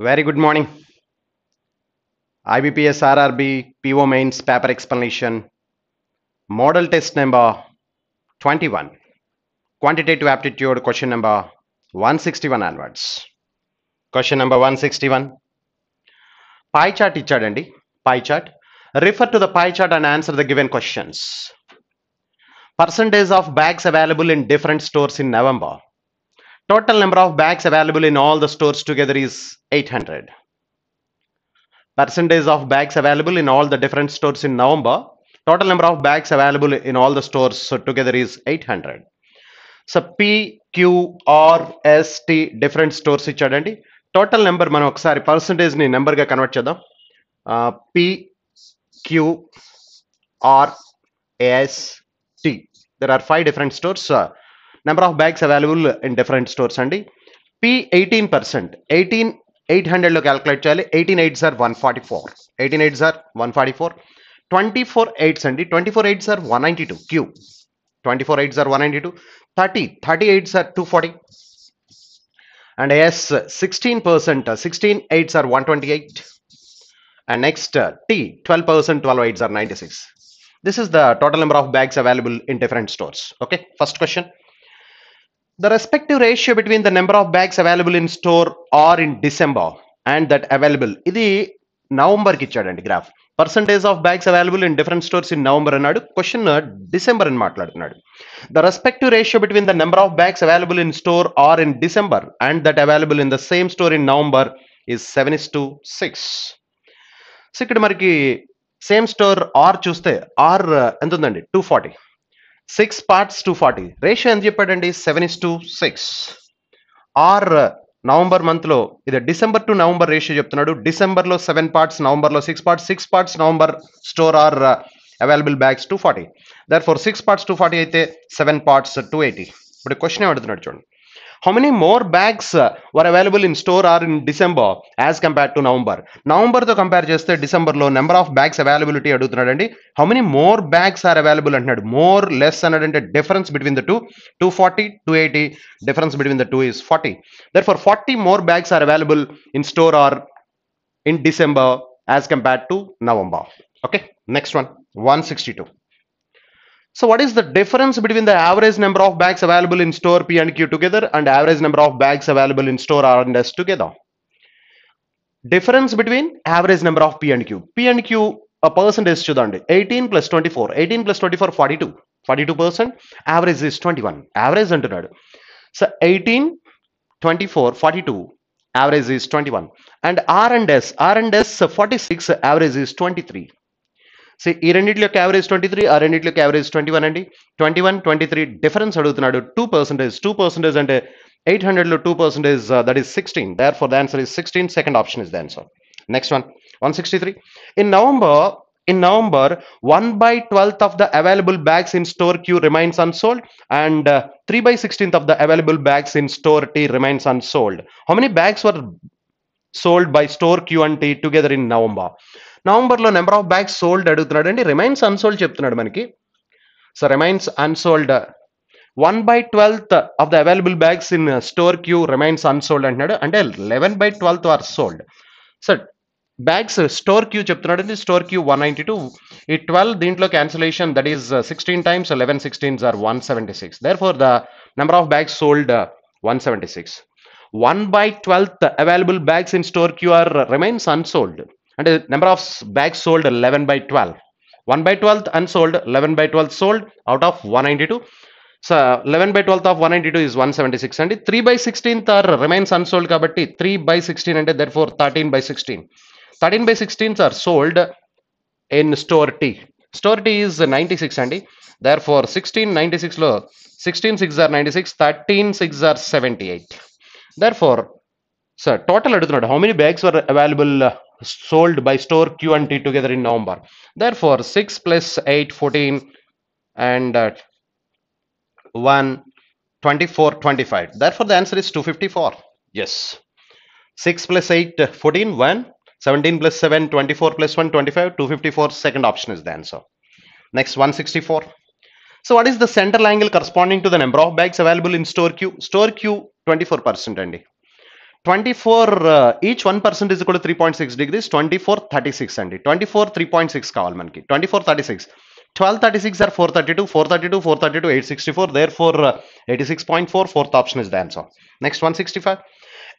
Very good morning. IBPS RRB PO Mains paper explanation. Model test number 21. Quantitative aptitude question number 161 onwards. Question number 161. Pie chart ichadandi. Pie chart. Refer to the pie chart and answer the given questions. Percentage of bags available in different stores in November. Total number of bags available in all the stores together is 800. Percentage of bags available in all the different stores in November. Total number of bags available in all the stores together is 800. So P, Q, R, S, T different stores ఇచ్చాడండి. Total number మనం ఒకసారి percentage ని number గా convert చేద్దాం. P, Q, R, S, T. There are 5 different stores. Number of bags available in different stores అండి. P 18%. 800 లో calculate చేయాలి. 18 8s are 144. 18 8s are 144. 24 8s అండి. 24 8s are 192. Q. 24 8s are 192. 30 8s are 240. And S 16%. 16 8s are 128. And next T 12%. 12 8s are 96. This is the total number of bags available in different stores. Okay. First question. The respective ratio between the number of bags available in store or in December and that available. ఇది November కి ఇచ్చాడండి graph. Percentage of bags available in different stores in November అన్నాడు. Question December అని మాట్లాడుతున్నాడు. The respective ratio between the number of bags available in store R in December and that available in the same store in November is 7:6. So ఇక్కడ మనకి same store R చూస్తే R ఎంత ఉందండి? 240. 6 parts 240. Ratio ఎంత చెప్పాడండి? 7:6. Or November month లో ఇది December to November ratio చెప్తున్నాడు. డిసెంబర్ లో 7 parts, నవంబర్ లో 6 parts. 6 parts November store R available bags 240. Therefore 6 parts 240 అయితే 7 parts 280. ఇప్పుడు క్వశ్చన్ ఏమడుతున్నాడు చూడండి. How many more bags were available in store or in December as compared to November? November తో compare చేస్తే December లో number of bags availability అడుగుతున్నాడండి. How many more bags are available అంటున్నాడు. More less అన్నాడంటే difference between the two 240 280. Difference between the two is 40. Therefore 40 more bags are available in store or in December as compared to November. Okay, next one 162. So what is the difference between the average number of bags available in store P and Q together and average number of bags available in store R and S together? Difference between average number of P and Q. P and Q a percentage చూడండి. 18 plus 24. 18 plus 24 42. 42%. Average is 21. Average అంటున్నాడు. So 18, 24, 42. Average is 21. And R and S. R and S 46. Average is 23. So ఈ రెండింటిలోకి average 23, ఆ రెండింటిలోకి average 21 అండి. 21 23 difference అడుగుతున్నాడు. 2%. 2% అంటే 800 లో 2% that is 16. Therefore the answer is 16. Second option is the answer. Next one 163. In November 1/12 of the available bags in store Q remains unsold and 3/16 of the available bags in store T remains unsold. How many bags were sold by store Q and T together in November? November లో number of bags sold అడుగుతున్నాడు అండి. Remains unsold చెప్తున్నాడు మనకి. So remains unsold 1/12 of the available bags in store Q remains unsold అంటున్నాడు. అంటే 11/12 are sold. So bags store Q చెప్తున్నాడు అండి. Store Q 192. ఈ 12 దీంట్లో cancellation that is 16 times 11 16s are 176. Therefore the number of bags sold 176. 1/12 available bags in store queue are remains unsold. అంటే number of bags sold 11/12. 1/12 unsold, 11/12 sold out of 192. So 11/12 of 192 is 176 అండి. 3/16 are remains unsold కాబట్టి 3/16 అంటే therefore 13/16. 13/16 are sold in store T. Store T is 96 అండి. Therefore 16 96 లో 16 6 are 96, 13 6 are 78. Therefore so total అడుగుతున్నాడు. How many bags were available sold by store Q and T together in November? Therefore 6 plus 8 14 and 1 24 25. Therefore the answer is 254. Yes. 6 plus 8 14 1 17 plus 7 24 plus 1 25 254. Second option is the answer. Next 164. So what is the central angle corresponding to the number of bags available in store Q? Store Q 24% అండి. 24 each 1% is equal to 3.6 degrees. 24 36 అండి. 24 3.6 కావాలి మనకి. 24 36 12 36 are 432 432 432 864, therefore 86.4. fourth option is the answer. Next 165.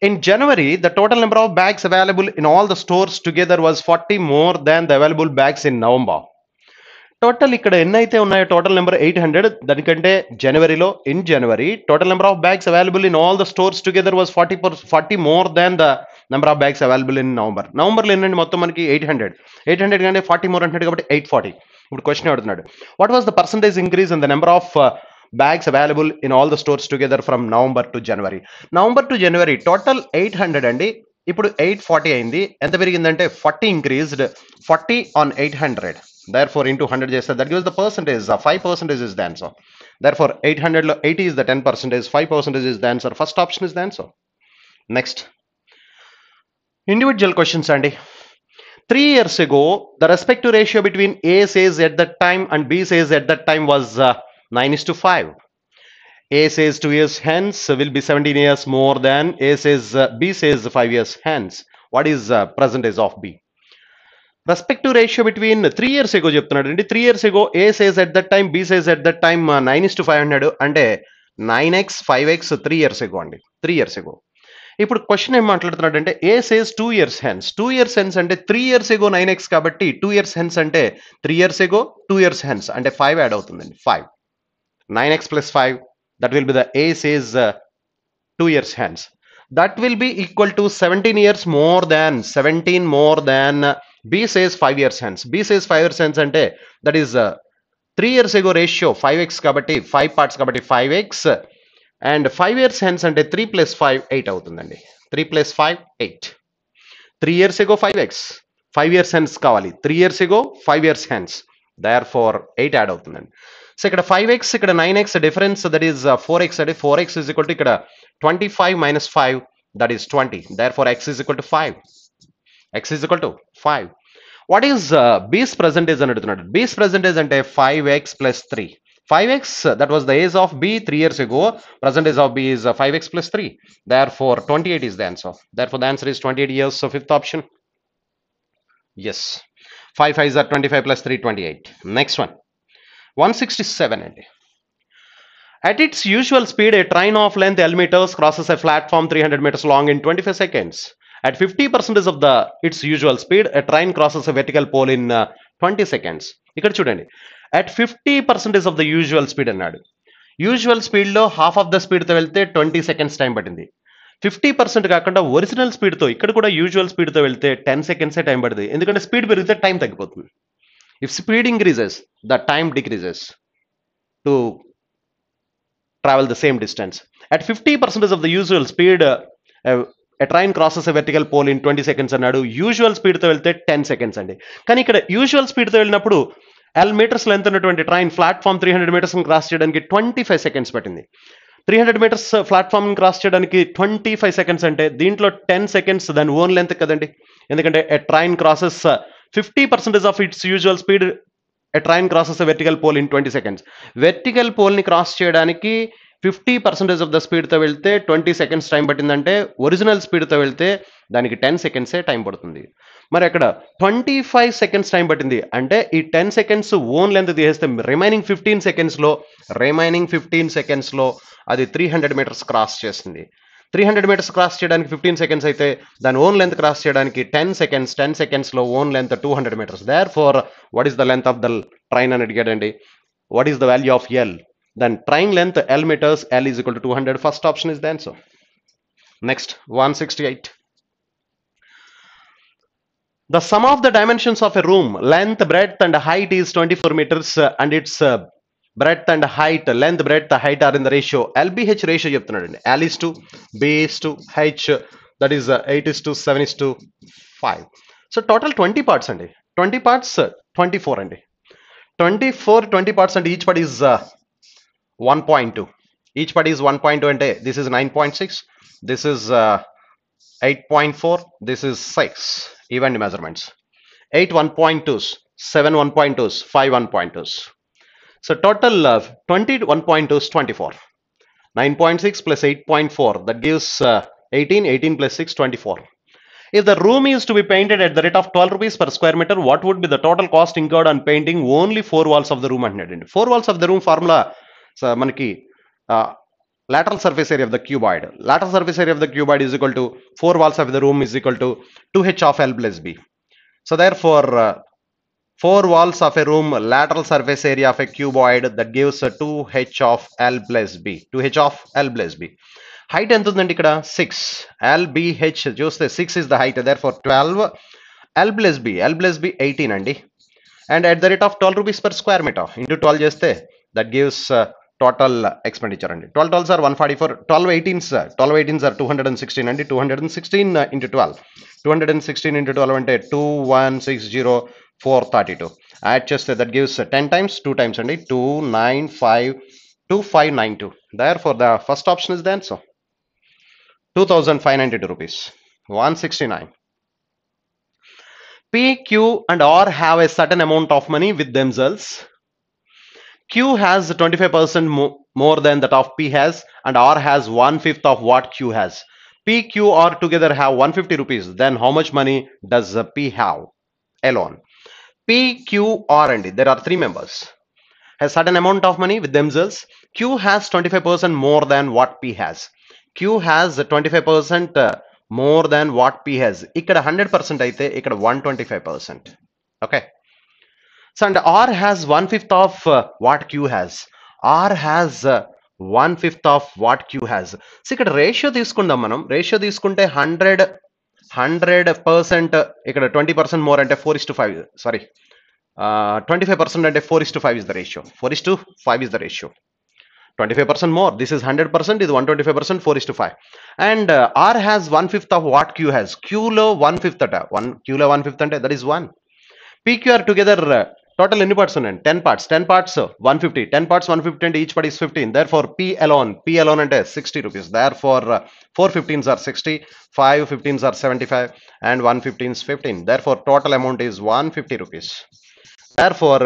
In January, the total number of bags available in all the stores together was 40 more than the available bags in November. Total ఇక్కడ ఎన్ని అయితే ఉన్నాయో total number 800. దానికంటే జనవరిలో in January total number of bags available in all the stores together was 40 more than the number of bags available in నవంబర్లో ఏంటంటే మొత్తం మనకి 800 కంటే 40 మోర్ అంటాడు కాబట్టి 840. ఇప్పుడు క్వశ్చన్ అడుగుతున్నాడు, what was the percentage increase in the number of bags available in all the stores together from November to January total 800 అండి. ఇప్పుడు 840 అయింది. ఎంత పెరిగిందంటే 40 ఇంక్రీజ్డ్. 40 on 800, therefore into 100 చేస్తే that gives the percentage. 5% is the answer. Therefore 800 లో 80 is the 10%, 5% is the answer. First option is the answer. Next, individual questions అండి. 3 years ago, the respective ratio between A says at that time and B says at that time was 9:5. A says 2 years hence will be 17 years more than B says 5 years hence. What is percentage of B? Respective ratio between 3 years ago చెప్తున్నాడు అండి. 3 years ago A says at that time, B says at that time 9:5 అన్నాడు. అంటే 9x 5x 3 years ago అండి. 3 years ago. ఇప్పుడు question ఏం మాట్లాడుతున్నాడు అంటే A says 2 years hence. 2 years hence అంటే 3 years ago 9x కాబట్టి 2 years hence అంటే 3 years ago 2 years hence అంటే 5 యాడ్ అవుతుందండి. 5 9x plus 5, that will be the A says 2 years hence. That will be equal to 17 years more than B says 5 years hence. B says 5 years hence అంటే that is 3 years ago ratio 5x కాబట్టి 5 parts కాబట్టి 5x, and 5 years hence అంటే 3 plus 5 8 అవుతుందండి. 3 plus 5 8. 3 years ago 5x, 5 years hence కావాలి. 3 years ago 5 years hence, therefore 8 add అవుతుందండి. So ఇక్కడ 5x ఇక్కడ 9x difference, that is 4x అంటే 4x is equal to ఇక్కడ 25 minus 5, that is 20. Therefore x is equal to 5. x is equal to 5. What is B's percentage అని అడుగుతున్నాడు. B's percentage అంటే 5x plus 3. 5x, that was the age of B 3 years ago. Percentage of B is 5x plus 3. Therefore 28 is the answer. Therefore the answer is 28 years. So fifth option. Yes. 5 5s are 25 plus 3 28. Next one. 167 అండి. At its usual speed, a train of length L meters crosses a platform 300 meters long in 25 seconds. At 50% of its usual speed, a train crosses a vertical pole in 20 seconds. ఇక్కడ చూడండి, at 50% of the usual speed అన్నాడు. Usual స్పీడ్లో half of the స్పీడ్తో వెళ్తే 20 seconds time పట్టింది. 50% కాకుండా original స్పీడ్తో ఇక్కడ కూడా యూజువల్ స్పీడ్తో వెళ్తే 10 seconds టైం పడుతుంది. ఎందుకంటే స్పీడ్ పెరిగితే టైం తగ్గిపోతుంది. If speed increases, the time decreases to travel the same distance. At 50% of the usual speed, a train crosses a vertical pole in 20 seconds అన్నాడు. యూజువల్ స్పీడ్తో వెళ్తే 10 seconds అండి. కానీ ఇక్కడ యూజువల్ స్పీడ్తో వెళ్ళినప్పుడు L మీటర్స్ లెంత్ ఉన్నటువంటి ట్రైన్ ప్లాట్ఫామ్ 300 meters క్రాస్ చేయడానికి 25 seconds పట్టింది. 300 meters ప్లాట్ఫామ్ క్రాస్ చేయడానికి 25 seconds అంటే దీంట్లో 10 seconds దాని ఓన్ లెంత్ కదండి. ఎందుకంటే a train crosses 50% of its usual speed, a train crosses a vertical pole in 20 seconds. Vertical pole ని క్రాస్ చేయడానికి 50% ఆఫ్ ద స్పీడ్తో వెళ్తే 20 seconds టైం పట్టిందంటే ఒరిజినల్ స్పీడ్తో వెళ్తే దానికి 10 seconds టైం పడుతుంది. మరి అక్కడ 25 seconds టైం పట్టింది అంటే ఈ 10 seconds ఓన్ లెంత్ తీసేస్తే రిమైనింగ్ 15 secondsలో అది 300 meters క్రాస్ చేస్తుంది. 300 meters క్రాస్ చేయడానికి 15 seconds అయితే దాని ఓన్ లెంత్ క్రాస్ చేయడానికి 10 secondsలో own length 200 meters. Therefore what is the length of the train అని అడిగాడండి. What is the value of L? Then train length L meters, L is equal to 200. First option is the answer. Next 168. The sum of the dimensions of a room, length, breadth and height is 24 meters and its breadth and height, length, breadth, height are in the ratio LBH ratio చెప్తున్నాడు అండి. L is to B is to H, that is 8 is to 7 is to 5. So total 20 parts అండి. 20 parts 24 అండి. 20 parts and each part is 1.2. Each part is 1.2 అంటే this is 9.6, this is 8.4, this is 6. Even measurements. 8 1.2s, 7 1.2s, 5 1.2s. So total 20 1.2s 24. 9.6 plus 8.4, that gives 18, 18 plus 6, 24. If the room is to be painted at the rate of 12 rupees per square meter, what would be the total cost incurred on painting only 4 walls of the room? 4 walls of the room formula, so manaki lateral surface area of the cuboid. Lateral surface area of the cuboid is equal to 4 walls of the room is equal to 2h of L plus B. So therefore, 4 walls of a room, lateral surface area of a cuboid, that gives 2h of L plus B. 2h of L plus B. Height ఎంత ఉందండి ఇక్కడ 6. LBH చూస్తే 6 is the height. Therefore 12 L plus B. L plus B 18 అండి. And at the rate of 12 rupees per square meter into 12 చేస్తే that gives total expenditure అండి. 12 12s are 144. 12 18s 216 అండి. 216 into 12. 216 into 12 అంటే 2160 432. Add చేస్తే that gives 10 times 2 times అండి. 2592. Therefore the first option is the answer. 2592 rupees. 169. P, Q and R have a certain amount of money with themselves. Q has 25% more than that of P has, and R has 1/5 of what Q has. P, Q, R together have 150 rupees. Then how much money does P have alone? P, Q, R and there are 3 members. Has certain amount of money with themselves. Q has 25% more than what P has. Q has 25% more than what P has. ఇక్కడ 100% అయితే ఇక్కడ 125%. Okay. So and R has 1/5 of what Q has. R has 1/5 of what Q has. So ఇక్కడ ratio తీసుకుందాం మనం. Ratio తీసుకుంటే 100% ఇక్కడ 20% more అంటే 4:5. Sorry 25% అంటే 4:5 is the ratio. 4:5 is the ratio. 25% more. This is 100%, is 125%, 4:5. And R has 1/5 of what Q has. Q lo 1/5 ata. Q lo 1/5 ante that is 1. PQR together total any parts unnandi? 10 parts. 10 parts 150. 10 parts 150 and each part is 15. Therefore P alone ante 60 rupees. Therefore 4 15s are 60, 5 15s are 75 and 1 15 is 15. Therefore total amount is 150 rupees. Therefore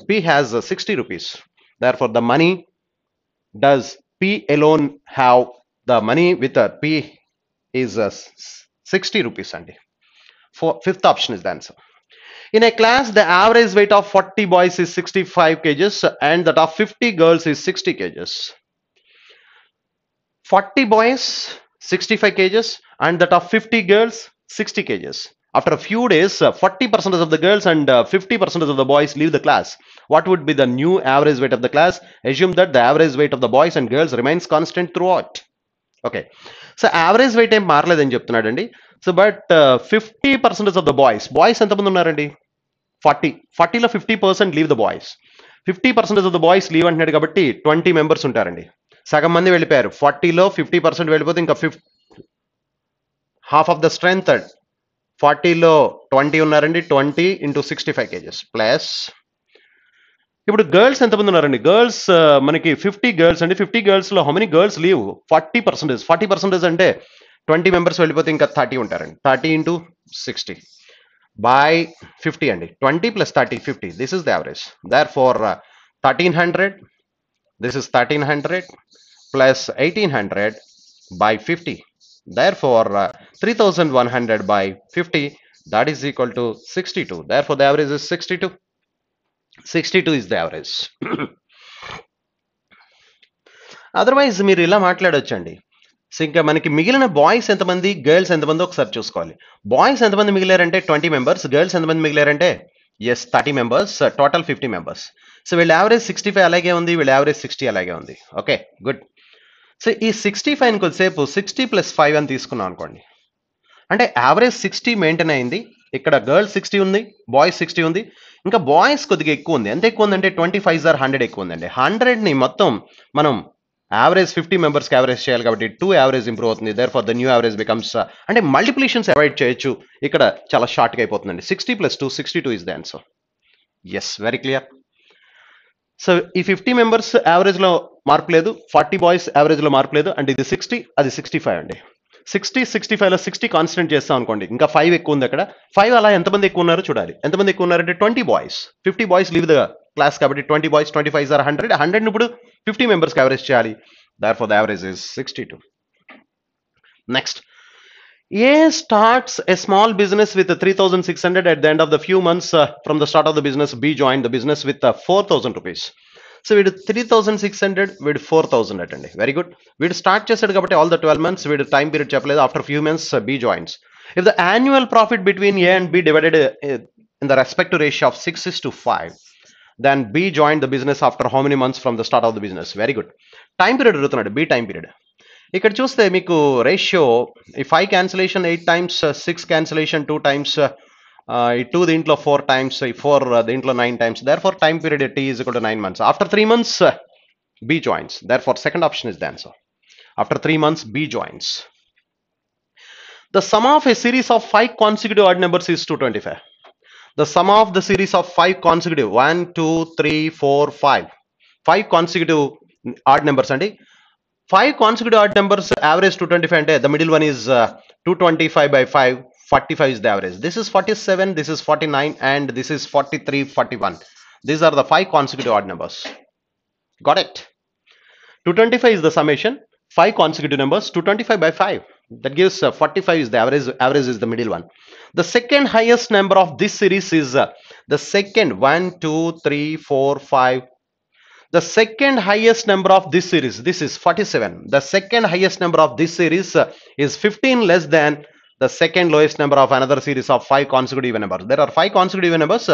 P has 60 rupees. Therefore the money, does P alone have the money with P is 60 rupees andi. Fifth option is the answer. In a class, the average weight of 40 boys is 65 kgs and that of 50 girls is 60 kgs. 40 boys 65 kgs and that of 50 girls 60 kgs. After a few days, 40% of the girls and 50% of the boys leave the class. What would be the new average weight of the class? Assume that the average weight of the boys and girls remains constant throughout. Okay. So average weight ఏం మారలేదని చెప్తున్నాడండి. So but 50% of the boys ఎంతమంది ఉన్నారండి? 40లో 50% leave the boys. 50% of the boys leave అంటున్నాడు కాబట్టి 20 members ఉంటారండి. సగం మంది వెళ్ళిపోయారు. 40లో 50% వెళ్ళిపోతే ఇంకా హాఫ్ ఆఫ్ ద స్ట్రెంగ్త్ 40లో 20 ఉన్నారండి. 20 into 65 kgs ప్లస్ ఇప్పుడు గర్ల్స్ ఎంతమంది ఉన్నారండి? గర్ల్స్ మనకి 50 గర్ల్స్ అండి. 50 గర్ల్స్ లో హౌ మెనీ గర్ల్స్ లీవ్? 40%. 40% అంటే 20 మెంబర్స్ వెళ్ళిపోతే ఇంకా 30 ఉంటారండి. 30 into 60 by 50 అండి. 20 plus 30 50. This is the average. Therefore 1300, this is 1300 plus 1800 by 50. Therefore 3100 by 50, that is equal to 62. Therefore the average is 62. 62 is the average. Otherwise మీరు ఇలా మాట్లాడొచ్చండి. So ఇంకా మనకి మిగిలిన బాయ్స్ ఎంతమంది, గర్ల్స్ ఎంతమంది ఒకసారి చూసుకోవాలి. బాయ్స్ ఎంతమంది మిగిలారంటే 20 మెంబర్స్, గర్ల్స్ ఎంతమంది మిగిలారంటే 30 మెంబర్స్, టోటల్ 50 మెంబర్స్. సో వీళ్ళ యావరేజ్ 65 అలాగే ఉంది, వీళ్ళ యావరేజ్ 60 అలాగే ఉంది. Okay good. సో ఈ 65 కొద్దిసేపు 60 + 5 అని తీసుకున్నాం అనుకోండి, అంటే యావరేజ్ 60 మెయింటైన్ అయింది. ఇక్కడ గర్ల్స్ 60 ఉంది, బాయ్స్ 60 ఉంది, ఇంకా బాయ్స్ కొద్దిగా ఎక్కువ ఉంది. ఎంత ఎక్కువ ఉందంటే 25 ఆర్ 100 ఎక్కువ ఉందండి. 100ని మొత్తం మనం యావరేజ్ 50 మెంబర్స్కి యావరేజ్ చేయాలి కాబట్టి 2 యావరేజ్ ఇంప్రూవ్ అవుతుంది. Therefore the new average becomes, అంటే మల్టిప్లికేషన్స్ అవాయిడ్ చేయొచ్చు. ఇక్కడ చాలా షార్ట్గా అయిపోతుందండి. 60 + 2 62 is the answer. Yes, very clear. So ఈ 50 మెంబర్స్ యావరేజ్లో మార్పు లేదు, 40 బాయ్స్ యావరేజ్లో మార్పు లేదు, అండ్ ఇది 60 అది 65 అండి. 60 65లో 60 కాన్స్టెంట్ చేస్తాం అనుకోండి, ఇంకా 5 ఎక్కువ ఉంది అక్కడ. 5 అలా ఎంతమంది ఎక్కువ ఉన్నారో చూడాలి. ఎంతమంది ఎక్కువ ఉన్నారంటే 20 boys. 50 boys leave the class కాబట్టి 20 బాయ్స్, 25 ఆర్ 100. 100ని ఇప్పుడు 50 మెంబర్స్కి యావరేజ్ చేయాలి. Therefore the average is 62. Next, A starts a small business with 3,600 at the end of the few months from the start of the business. B joined the business with 4,000 rupees. So వీడు 3,600 వీడు 4,000 అటండి. Very good. వీడు start చేశాడు కాబట్టి all the 12 months వీడు time period చెప్పలేదు. After few months B joins. If the annual profit between A and B divided in the respective ratio of 6:5, then B joined the business after how many months from the start of the business? Very good. Time period అడుగుతున్నాడు. B time period. ఇక్కడ చూస్తే మీకు ratio ఈ 5 cancellation 8 times, 6 cancellation 2 times, ఈ 2 దీంట్లో 4 times, ఈ 4 దీంట్లో 9 times. Therefore time period T is equal to 9 months. After 3 months B joins. Therefore second option is the answer. After 3 months B joins. The sum of a series of 5 consecutive odd numbers is 225. The sum of the series of 5 consecutive 1 2 3 4 5 consecutive odd numbers అండి. 5 consecutive odd numbers average 225 అంటే the middle one is 225 by 5, 45 is the average. This is 47, this is 49 and this is 43, 41. These are the 5 consecutive odd numbers. Got it? 225 is the summation, 5 consecutive numbers, 225 by 5. That gives 45 is the average is the middle one. The second highest number of this series is the second 1, 2, 3, 4, 5. The second highest number of this series, this is 47. The second highest number of this series is 15 less than the second lowest number of another series of 5 consecutive even numbers. There are 5 consecutive even numbers.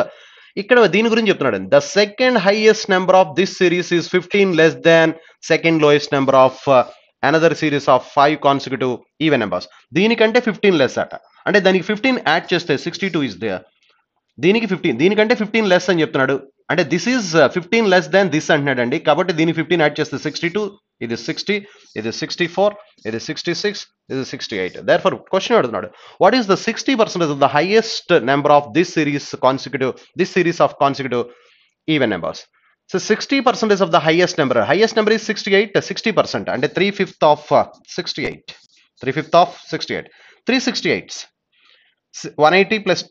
ఇక్కడ దీని గురించి చెప్తున్నాడు. The second highest number of this series is 15 less than second lowest number of another series of 5 consecutive even numbers. దీనికంటే 15 less అట. అంటే దానికి 15 add చేస్తే 62 is there. దీనికి 15, దీనికంటే 15 లెస్ అని చెప్తున్నాడు. అంటే this is 15 less than this అంటున్నాడు అండి. కాబట్టి దీనికి 15 యాడ్ చేస్తే 62, ఇది 60, ఇది 64, ఇది 66, ఇది 68. దేర్ఫోర్ క్వశ్చన్ అడుగుతున్నాడు, what is the 60% of the highest number of this series of consecutive even numbers. So 60% of the highest number is 68, 60% అంటే 3/5 of 68, 3/5 of 68, 368. 180 plus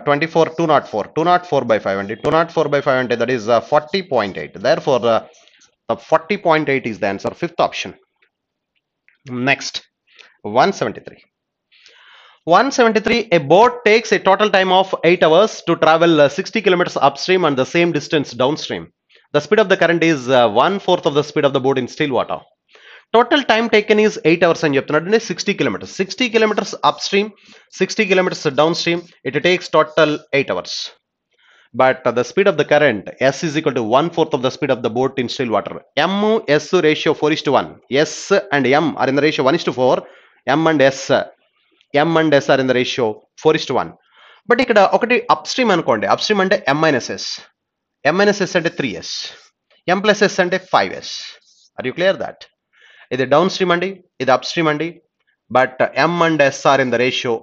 24, 204 by 5 and 204 by 5 and that is 40.8. Therefore the 40.8 is the answer, fifth option. Next, 173. A boat takes a total time of 8 hours to travel 60 kilometers upstream and the same distance downstream. The speed of the current is 1/4 of the speed of the boat in still water. Total time taken is 8 hours అని చెప్తున్నాడు. 60 kilometers. 60 kilometers upstream, 60 kilometers downstream. It takes total 8 hours. But the speed of the current S is equal to 1/4 of the speed of the boat in still water. M S ratio 4:1. S and M are in the ratio 1:4. M and S are in the ratio 4:1. But ఇక్కడ ఒకటి upstream అనుకోండి. Upstream అంటే M minus S. M minus S అంటే 3S. M plus S అంటే 5S. Are you clear that? ఇది down stream అండి, ఇది up stream అండి. But M and S are in the ratio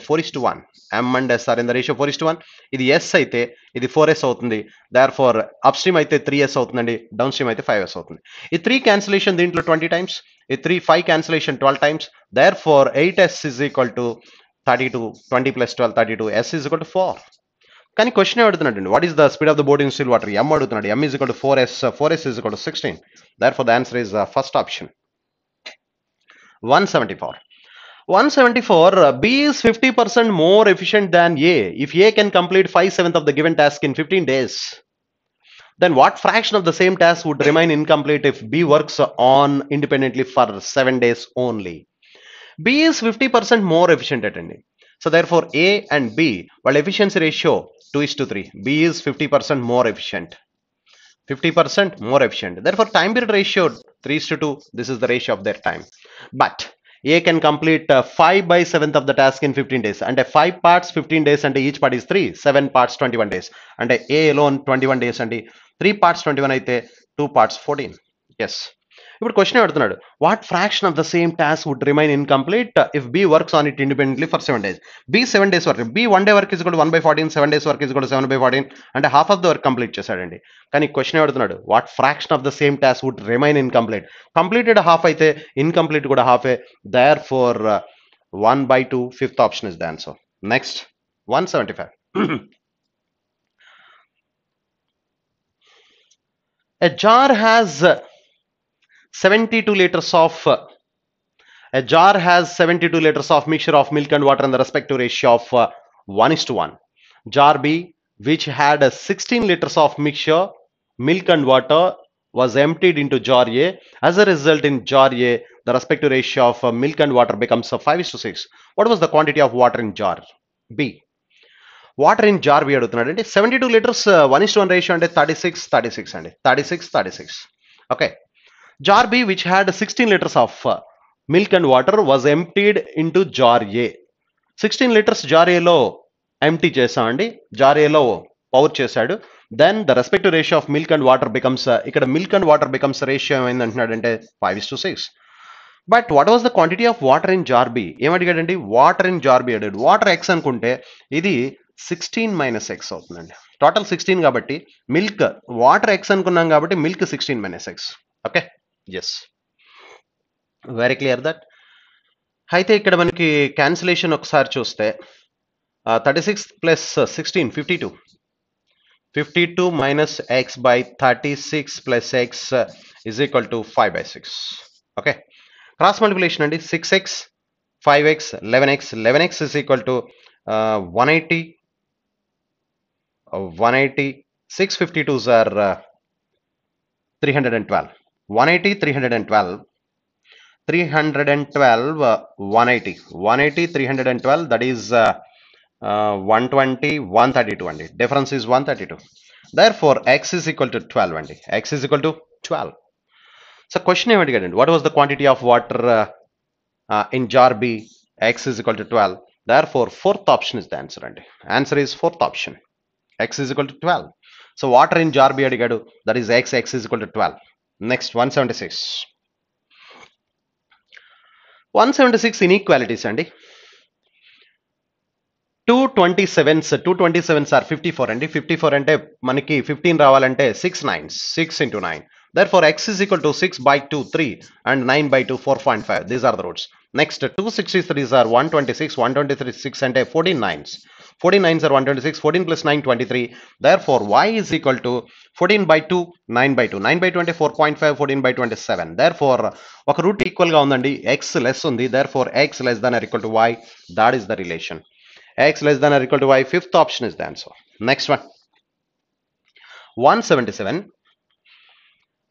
4:1. M and S are in the ratio 4:1. ఇది S అయితే ఇది 4S అవుతుంది. దేర్ ఫోర్ అప్ స్ట్రీమ్ అయితే 3S అవుతుందండి, డౌన్ స్ట్రీమ్ అయితే 5S అవుతుంది. ఈ 3 క్యాన్సిలేషన్ దీంట్లో 20 టైమ్స్, ఈ 5 cancellation 12 times. Therefore 8S is equal to 32, 20 plus 12, 32. S is equal to 4. కానీ క్వశ్చన్ అడుగుతున్నాడు, what is the speed of the boat in still water? M అడుగుతున్నాడు. M is equal to 4S, 4S is equal to 16. Therefore the answer is first option. 174. B is 50% more efficient than A. If A can complete 5/7 of the given task in 15 days, then what fraction of the same task would remain incomplete if B works on independently for 7 days only? B is 50% more efficient అటండి. So therefore A and B, while efficiency ratio 2:3, B is 50% more efficient. 50% more efficient. Therefore time period ratio 3:2. This is the ratio of their time. But A can complete 5/7 of the task in 15 days. And 5 parts 15 days and each part is 3. 7 parts 21 days. And A alone 21 days and 3 parts 21 అయితే 2 parts 14. Yes. ఇప్పుడు question అడుగుతున్నాడు, what fraction of the same task would remain incomplete if B works on it independently for 7 days. B 7 days work, B 1 day work is కూడా 1/14, 7 days work is కూడా 7/14 అంటే half of the work complete చేశాడండి. కానీ question అడుగుతున్నాడు, what fraction of the same task would remain incomplete? Completed half అయితే incomplete కూడా హాఫే. Therefore 1/2, fifth option is the answer. Next 175. A jar has 72 liters of A jar has 72 liters of mixture of milk and water in the respective ratio of 1:1. Jar B, which had 16 liters of mixture, milk and water, was emptied into jar A. As a result, in jar A, the respective ratio of milk and water becomes 5:6. What was the quantity of water in jar B? Water in jar B అడుగుతున్నాడు అంటే 72 litres 1:1 ratio అంటే 36 అండి 36. Okay. Jar B which had 16 litres of milk and water was emptied into jar A. 16 litres jar ఏలో empty చేసామండి, jar ఏలో pour చేశాడు. Then the respective ratio of milk and water becomes, ఇక్కడ milk and water becomes ratio ఏమైంది అంటున్నాడంటే 5:6. But what was the quantity of water in jar B? ఏమడిగాడండి? Water in jar B అడిగాడు. Water X అనుకుంటే ఇది 16 minus X అవుతుందండి. Total 16 కాబట్టి milk, water x అనుకున్నాం కాబట్టి milk 16 minus x. Okay, yes, very clear that. అయితే ఇక్కడ మనకి క్యాన్సిలేషన్ ఒకసారి చూస్తే 36 plus 16 52 minus x by 36 plus x is equal to 5/6. Okay, cross multiplication అండి. 6x 5x 11x is equal to 180. 652s are 312. 180 312 180 312, that is 120 132 అండి. Difference is 132. therefore x is equal to 12 అండి. x is equal to 12. So question ఏమి అడిగాడండి? What was the quantity of water in jar B? x is equal to 12. therefore fourth option is the answer అండి. Answer is fourth option. x is equal to 12. So water in jar B అడిగాడు, that is x is equal to 12. Next 176. 176 inequalities అండి. 227s are 54 అండి. 54 అంటే మనకి 15 రావాలంటే 6 9s, 6 into 9. therefore x is equal to 6/2 3 and 9/2 4.5. these are the roots. Next 263s are 126. 123 6 అంటే 14 9s. 14 9s are 126. 14 plus 9 23. therefore y is equal to 14/2 9/2. 9/2 అంటే 4.5. 14/27. therefore ఒక route equal గా ఉందండి, x లెస్ ఉంది. therefore x less than or equal to y. that is the relation. x less than or equal to y. Fifth option is the answer. Next one, 177.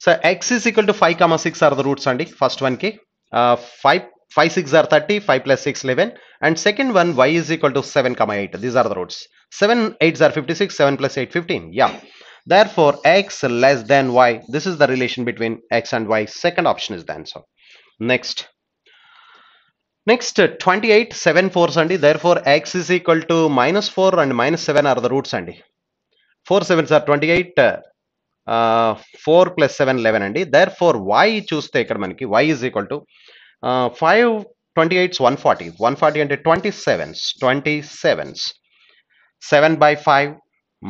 So x is equal to 5, 6 are the roots అండి. First one ki 5 6 are 30. 5 plus 6 11. And second one, y is equal to 7, 8. These are the roots. 7 8s are 56. 7 plus 8 15. Yeah. therefore x less than y. This is the relation between x and y. Second option is the answer. Next 28 7 4s అండి. therefore x is equal to -4 and -7 are the roots అండి. 4 7s are 28. 4 plus 7 11 అండి. therefore y చూస్తే ఇక్కడ మనకి y is equal to 5 28s 140. 140 అంటే 27s. 7/5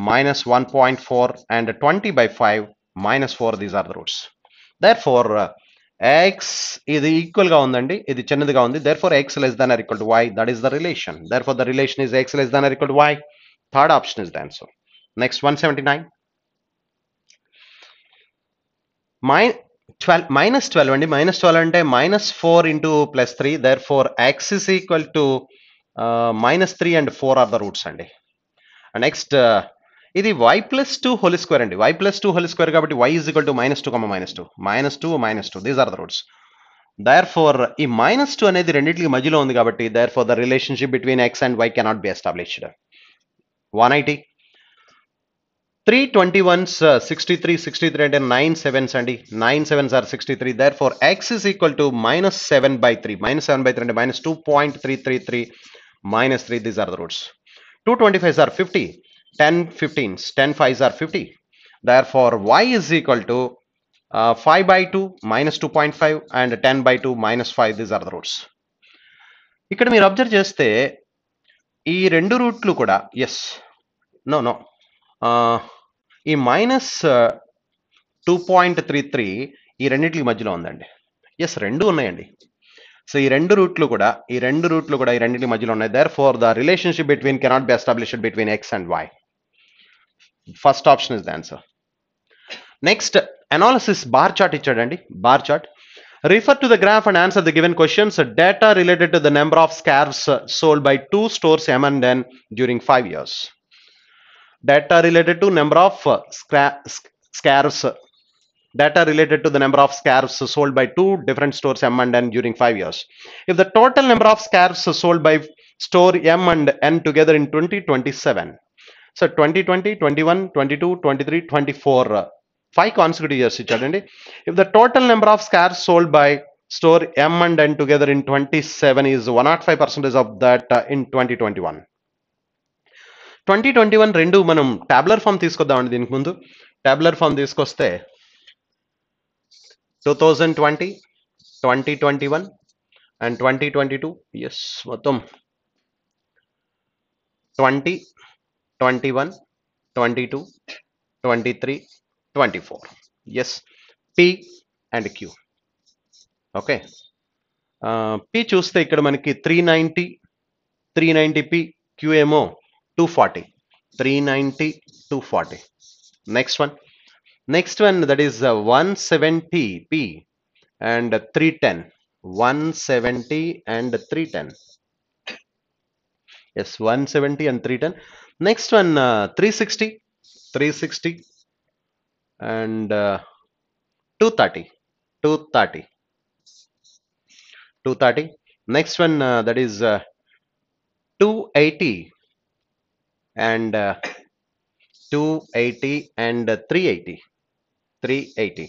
minus 1.4 and 20/5 minus 4. these are the roots. therefore x ఇది equal గా ఉందండి, ఇది చిన్నదిగా ఉంది. therefore x less than or equal to y. that is the relation. therefore the relation is x less than or equal to y. Third option is the answer. Next 179. minus 12 అండి. -12 అంటే -4 into +3. therefore x is equal to -3 and 4 are the roots అండి. Next ఇది y plus 2 whole square అండి. y plus 2 whole square కాబట్టి y is equal to -2, -2. these are the roots. therefore ఈ -2 అనేది రెండింటికి మధ్యలో ఉంది కాబట్టి therefore the relationship between x and y cannot be established. 180. 321s 63 అంటే 9 7s అండి. 9 7s are 63. therefore x is equal to -7/3. -7/3 అంటే -2.333 -3. these are the roots. 225s are 50. 10 15s. 10 5s are 50. therefore y is equal to 5/2 -2.5 and 10/2 -5. these are the roots. ఇక్కడ మీరు observe చేస్తే ఈ రెండు రూట్లు కూడా no ఈ -2.33 ఈ రెండింటికి మధ్యలో ఉందండి. రెండు ఉన్నాయండి. సో ఈ రెండు రూట్లు కూడా ఈ రెండింటి మధ్యలో ఉన్నాయి. therefore the relationship between cannot be established between x and y. First option is the answer. Next analysis bar chart ఇచ్చాడండి. Bar chart Refer to the graph and answer the given questions. Data related to the number of scarves sold by two stores M&N during 5 years. Data related to number of scarves. Data related to the number of scarves sold by two different stores M and N during 5 years. If the total number of scarves sold by store M and N together in 2027, so 2020, 21, 22, 23, 24, 5 consecutive years ఇచ్చాడండి. If the total number of scarves sold by store M and N together in 27 is 105% of that in 2021. 2021 రెండు మనం టాబ్లర్ form తీసుకొద్దామండి. దీనికి ముందు టాబ్లర్ form తీసుకొస్తే 2020, 2021 and 2022, yes, మొత్తం 20, 21, 22, 23, 24, yes, P and Q. Okay, P చూస్తే ఇక్కడ మనకి 390, 390P, Q ఏమో 240, 390, 240. Next one that is 170P and 310, 170 and 310, yes, 170 and 310. Next one 360, 360 and 230, 230, 230. Next one that is 280 and 280 and 380, 380.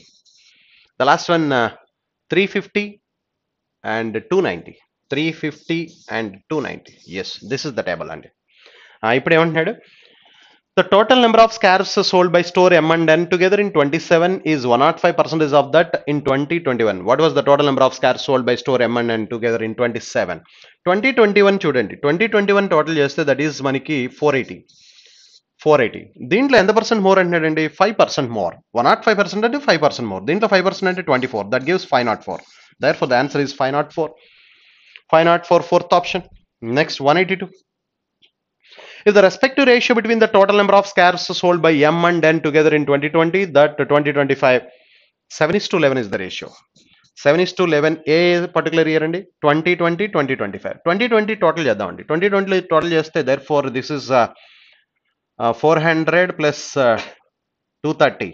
The last one 350 and 290, 350 and 290. Yes, this is the table. And ఇప్పుడు ఏమంటున్నాడు, the total number of scarves sold by store M and N together in 27 is 105% of that in 2021. What was the total number of scarves sold by store M and N together in 27? 2021 చూడండి, 2021 total చేస్తే that is మనకి 480, 480. దీంట్లో ఎంత percent more అంటున్నాడండి? 5% more. 105% అంటే 5% more. దీంట్లో 5% అంటే 24. That gives 504. Therefore the answer is 504. 504, fourth option. Next 182. If the respective ratio between the total number of scarves sold by M and N together in 2020, that 2025, 7:11 is the ratio. 7:11 A particular year అండి? 2020, 2025. 2020 total చేద్దామండి. 2020 total చేస్తే therefore this is 400 plus 230,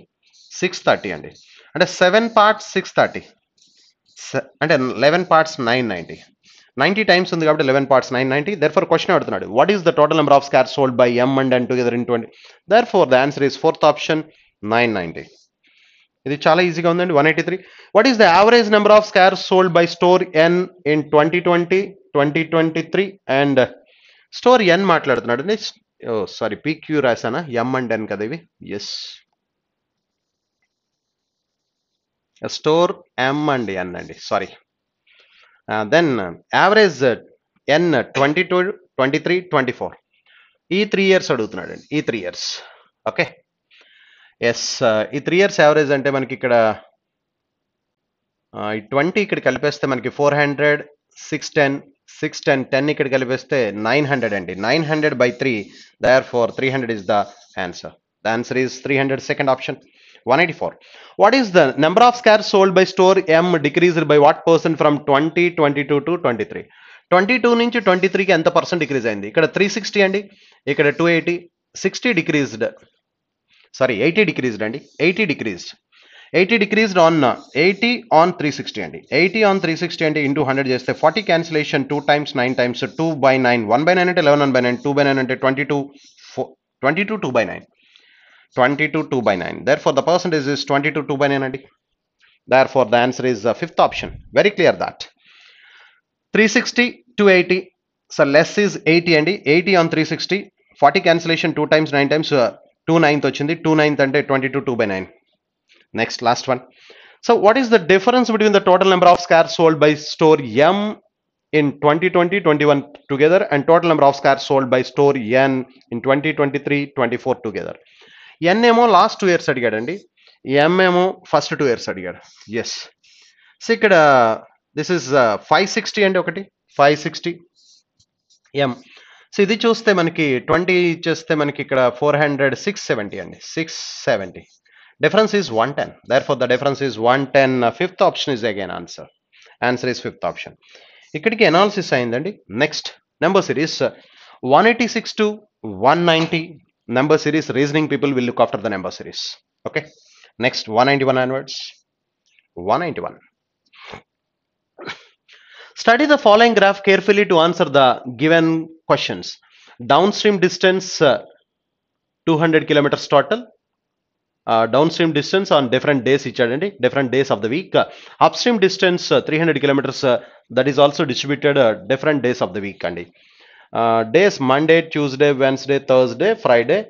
630 అండి. అంటే 7 parts 630, అంటే 11 parts 990. 90 times ఉంది కాబట్టి 11 parts 990. Therefore question అడుగుతున్నాడు, what is the total number of scarves sold by M and N together in 20? Therefore the answer is fourth option, 990. ఇది చాలా ఈజీగా ఉందండి. 183. What is the average number of scarves sold by store N in 2020, 2023 and store N మాట్లాడుతున్నాడు. Sorry, PQ రాసానా? M and N కదా ఇవి. Yes, store M and N అండి, sorry. Then average N 22, 23, 24. ఈ 3 years అడుగుతున్నాడు అండి, ఈ 3 years. ఓకే, ఎస్, ఈ 3 years యావరేజ్ అంటే మనకి ఇక్కడ 20 ఇక్కడ కలిపేస్తే మనకి 400, 610, 610, 10 ఇక్కడ కలిపేస్తే 900 అండి. 900 by 3, therefore 300 is the answer. The answer is 300, second option. 184. What is the number of scarves sold by store M decreased by what percent from 2022 to 23? 22 నుంచి 23కి ఎంత పర్సెంట్ డిక్రీజ్ అయింది? ఇక్కడ 360 అండి, ఇక్కడ 280, 60 డిక్రీజ్డ్, సారీ 80 డిక్రీజ్డ్ అండి, 80 decreased. 80 decreased on 80 on 360 అండి. 80 on 360 అంటే into 100 చేస్తే 40 cancellation, 2 times 9 times 2 by 9, 1 by 9 అంటే 11, 1 by 9, 2 by 9 అంటే 22, 22 2 by 9, 22 2 by 9. Therefore the percentage is 22 2 by 9 అండి. Therefore the answer is fifth option. Very clear that. 360 280, so less is 80 అండి. 80 on 360, 40 cancellation, 2 times 9 times 2 9th వచ్చింది. 2 9th అంటే 22 2 by 9. Next, last one. So what is the difference between the total number of scarves sold by store M in 2020, 21 together and total number of scarves sold by store N in 2023, 24 together? N ఏమో last 2 years అడిగాడండి, M ఏమో first 2 years అడిగాడు. Yes, so ఇక్కడ this is 560 అండి, ఒకటి 560 M. So ఇది చూస్తే మనకి 20 ఇచ్చేస్తే మనకి ఇక్కడ 400, 670 అండి, 670. Difference is 110. Therefore, the difference is 110. Fifth option is again answer. Answer is fifth option. ఇక్కడికి అనాలిసిస్ అయిందండి. Next number series 186 to 190 number series reasoning people will look after the number series. Okay, next 191 onwards. 191. Study the following graph carefully to answer the given questions. Downstream distance 200 kilometers total. Downstream distance on different days ఇచ్చాడండి, different days of the week. Upstream distance 300 kilometers, that is also distributed different days of the week అండి. Days Monday, Tuesday, Wednesday, Thursday, Friday.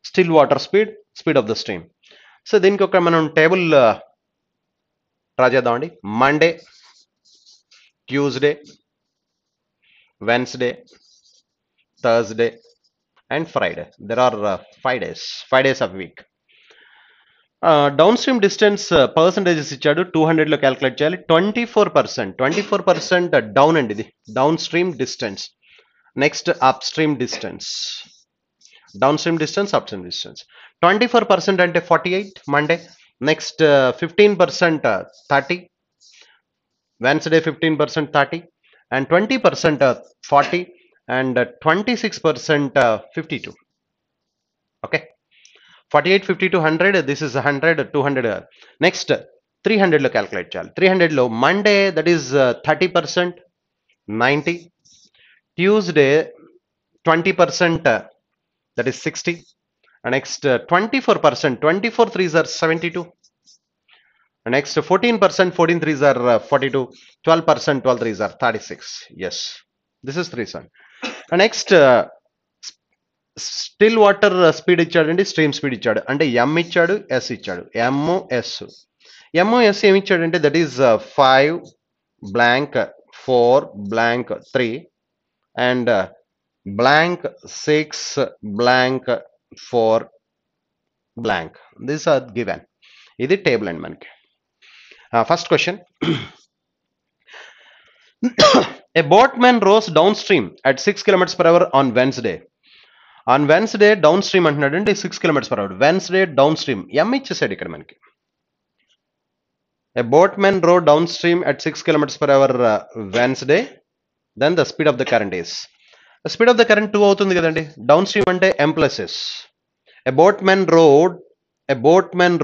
Still water speed, speed of the stream. సో దీనికి ఒక మనం table draw చేద్దామండి. Monday, Tuesday, Wednesday, Thursday and Friday. There are 5 days of week. Down stream distance percentages ఇచ్చాడు, 200లో calculate చేయాలి. 24% down అండి, ఇది down stream distance. Next up stream distance, down stream distance, up stream distance. 24% అంటే 48 Monday. Next 15% 30, Wednesday 15% 30, and 20% 40, and 26% 52. Okay, 48, 52, 100. This is 100, 200. Next 300లో calculate చేయాలి. 300లో Monday that is 30%, 90. Tuesday 20%, that is 60. Next 24%, 24 3s are 72. Next 14%, 14 3s are 42. 12%, 12 3s are 36. Yes, this is 3 son. Next still water speed ఇచ్చాడండి, stream speed ఇచ్చాడు. అంటే M ఇచ్చాడు, S ఇచ్చాడు. MOS ఏమి ఇచ్చాడంటే that is 5 blank 4 blank 3 and blank 6 blank 4 blank. This are given. ఇది table అండి మనకి. First question. A boatman rows downstream at 6 kilometers per hour on Wednesday. On Wednesday downstream అంటున్నాడు అండి, 6 kilometers per hour. Wednesday downstream M ఇచ్చేసాడు ఇక్కడ మనకి. A boatman row downstream at 6 kilometers per hour Wednesday. Then the speed of the current is, speed of the current 2 అవుతుంది కదండి. Downstream అంటే M plus S. A boatman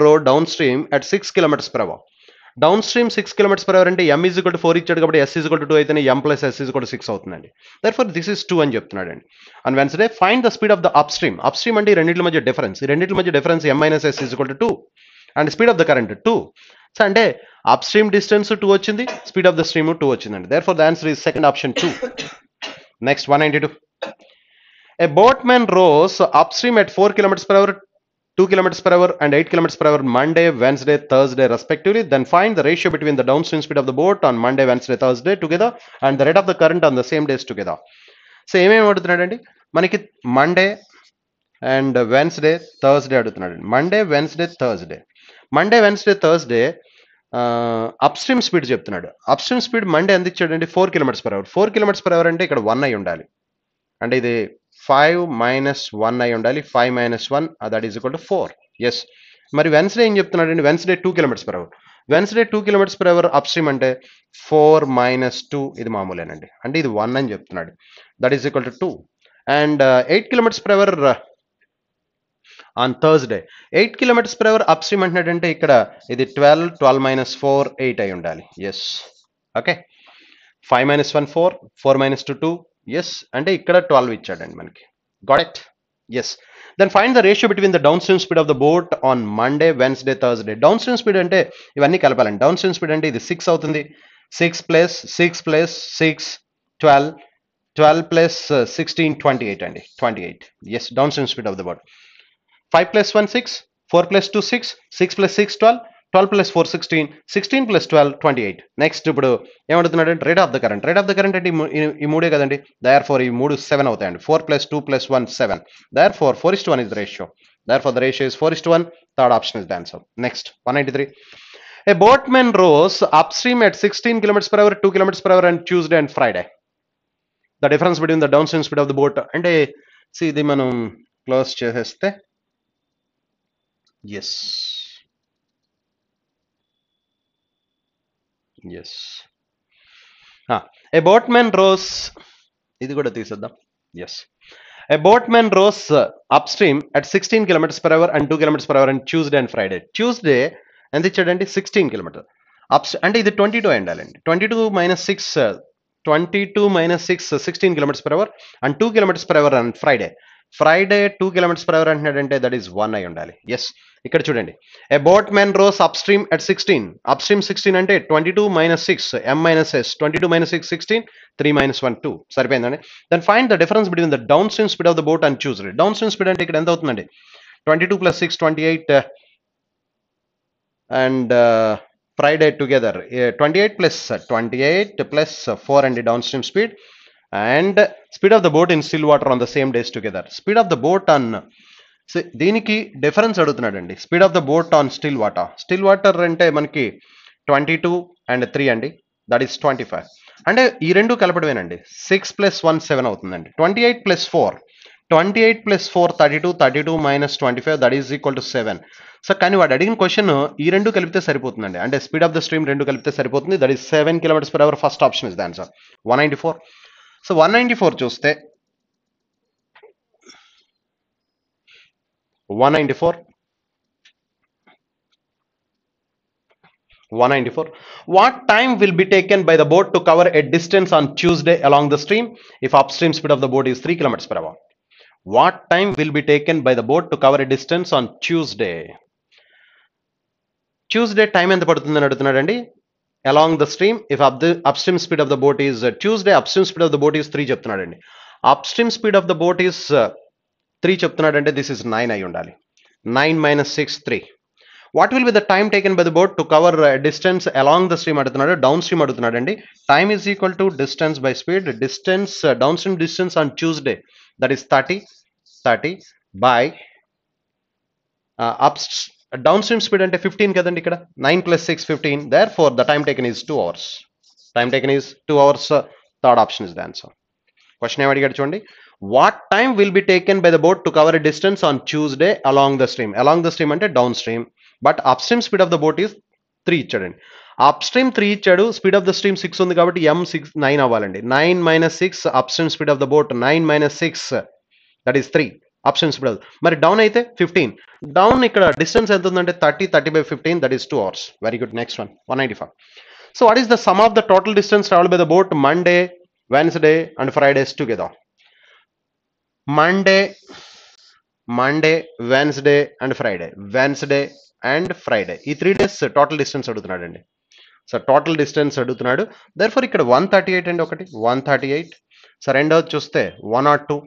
row downstream at 6 kilometers per hour. Downstream 6 kilometers per hour అంటే ఎం is equal to 4 ఇచ్చాడు కాబట్టి yes is equal to 2 అయితేనే M plus S is equal to 6 అవుతుందండి. Therefore this is 2 అని చెప్తున్నాడు అండి. On Wednesday find the speed of the upstream. Up stream అంటే ఈ రెండింటి మధ్య డిఫరెన్స్, ఈ రెండింటి మధ్య difference M minus S is equal to 2 and speed of the current 2. So అంటే అప్ స్ట్రీమ్ డిస్టెన్స్ 2 వచ్చింది, స్పీడ్ ఆఫ్ ద స్ట్రీమ్ 2 వచ్చిందండి. Therefore the answer is second option 2. Next 192. A boatman rows upstream at 4 kilometers per hour, 2 kilometers per hour and 8 kilometers per hour Monday, Wednesday, Thursday respectively. Then find the ratio between the downstream speed of the boat on Monday, Wednesday, Thursday together and the rate of the current on the same days together. So ఏమేమి అడుగుతున్నాడండి మనకి? Monday and Wednesday, Thursday అడుగుతున్నాడు. Monday, Wednesday, Thursday up stream speed చెప్తున్నాడు. Up stream speed Monday ఎంత ఇచ్చాడండి? 4 kilometers per hour. 4 kilometers per hour అంటే ఇక్కడ 1 అయి ఉండాలి, అంటే ఇది 5 minus 1 అయి ఉండాలి. 5 minus 1 that is equal to 4. Yes. మరి వెన్స్డే ఏం చెప్తున్నాడు అండి? Wednesday 2 kilometers per hour. Wednesday 2 kilometers per hour up stream అంటే 4 minus 2 ఇది మామూలేనండి, అంటే ఇది 1 అని చెప్తున్నాడు. That is equal to 2. And 8 kilometers per hour on Thursday. 8 kilometers per hour up stream అంటున్నాడంటే ఇక్కడ ఇది 12, 12 minus 4 8 అయి ఉండాలి. Yes. Okay. 5 minus 1 4, 4 minus 2 2. Yes, అంటే ఇక్కడ 12 ఇచ్చాడండి మనకి. Got it? Yes. Then find the ratio between the down stream speed of the boat on Monday, Wednesday, Thursday. Down stream speed అంటే ఇవన్నీ కలపాలండి. డౌన్ స్ట్రీమ్ స్పీడ్ అంటే ఇది 6 అవుతుంది. 6 plus 6 plus 6 12, 12 plus 16 28 అండి, 28. Yes, down stream speed of the boat. 5 plus 1 6, 4 plus 2 6, 6 plus 6 12, 12 plus 4 16, 16 plus 12 28. Next ఇప్పుడు ఏమడుగుతున్నాడు అంటే rate of the current. Rate of the current అంటే ఈ మూడే కదండి. దయర్ఫోర్ ఈ 3 7 అవుతాయండి. 4 plus 2 plus 1 7. దయర్ఫోర్ 4:1 is the ratio. Therefore the ratio is 4:1. Third option is the answer. Next 193. A boatman rows upstream at 16 kilometers per hour, 2 kilometers per hour on Tuesday and Friday. The difference between the downstream speed of the boat అంటే ఇది మనం close చేసేస్తే yes yes. A boatman rows, ఇది కూడా తీసేద్దాం. Yes. A boatman rows upstream at 16 kilometers per hour and 2 kilometers per hour on Tuesday and Friday. Tuesday ఎంత ఇచ్చాడండి 16 kilometers. అంటే ఇది 22 ఉండాలండి. 22 minus 6 22 minus 6 16 kilometers per hour and 2 kilometers per hour on Friday. Friday 2 kilometers per hour అంటున్నాడంటే that is 1 అయి ఉండాలి. Yes, ఇక్కడ చూడండి. A boatman rows upstream at 16. Upstream 16 అంటే 22 minus 6 m minus s 22 minus 6 16 3 minus 1 2 సరిపోయిందండి. Then find the difference between the down stream speed of the boat and Tuesday. Down stream speed అంటే ఇక్కడ ఎంత అవుతుందండి? 22 plus 6 28 and Friday together 28 plus 4 and the downstream speed and speed of the boat in still water on the same days together. Speed of the boat on దీనికి difference అడుగుతున్నాడండి. Speed of the boat on still water అంటే మనకి 22 and 3 అండి, that is 25. అంటే ఈ రెండు కలపడమేనండి. 6 plus 1 7 అవుతుందండి. 28 plus 4 32 32 minus 25 that is equal to 7. So కానీ వాడు అడిగిన క్వశ్చన్ ఈ రెండు కలిపితే సరిపోతుందండి. అంటే స్పీడ్ ఆఫ్ ద స్ట్రీమ్ రెండు కలిపితే సరిపోతుంది. That is 7 kilometers per hour. First option is the answer 194. So 194 చూస్తే 194. What time will be taken by the boat to cover a distance on Tuesday along the stream if upstream speed of the boat is 3 kilometers per hour? What time will be taken by the boat to cover a distance on Tuesday? Tuesday time ఎంత పడుతుందని అడుగుతున్నాడండి. along the stream if upstream speed of the boat is Tuesday upstream speed of the boat is 3 చెప్తున్నాడండి. upstream speed of the boat is 3 చెప్తున్నాడంటే this is 9 అయి ఉండాలి. 9 minus 6 3. What will be the time taken by the boat to cover distance along the stream అడుగుతున్నాడు. Downstream అడుగుతున్నాడండి. Time is equal to distance by speed. Distance downstream distance on Tuesday that is 30 by downstream speed అంటే 15 కదండి. ఇక్కడ 9 plus 6 15. Therefore the time taken is 2 hours. Time taken is 2 hours. Third option is the answer. Question ఏం అడిగాడు చూడండి. What time will be taken by the boat to cover a distance on Tuesday along the stream? Along the stream అంటే downstream. But upstream speed of the boat is 3 ఇచ్చాడండి. upstream 3 ఇచ్చాడు. Speed of the stream 6 ఉంది కాబట్టి m 9 అవ్వాలండి. 9 minus 6 upstream speed of the boat 9 minus 6 that is 3 upstream speed. మరి down అయితే 15. Down ఇక్కడ distance ఎంత ఉందంటే 30 by 15 that is 2 hours. Very good. Next one 195. So what is the sum of the total distance traveled by the boat Monday, Wednesday and Fridays together? Monday, Wednesday and Friday. ఈ 3 days total distance అడుగుతున్నాడండి. So total distance అడుగుతున్నాడు. Therefore ఇక్కడ 138 అండి. ఒకటి 138. So రెండోది చూస్తే 102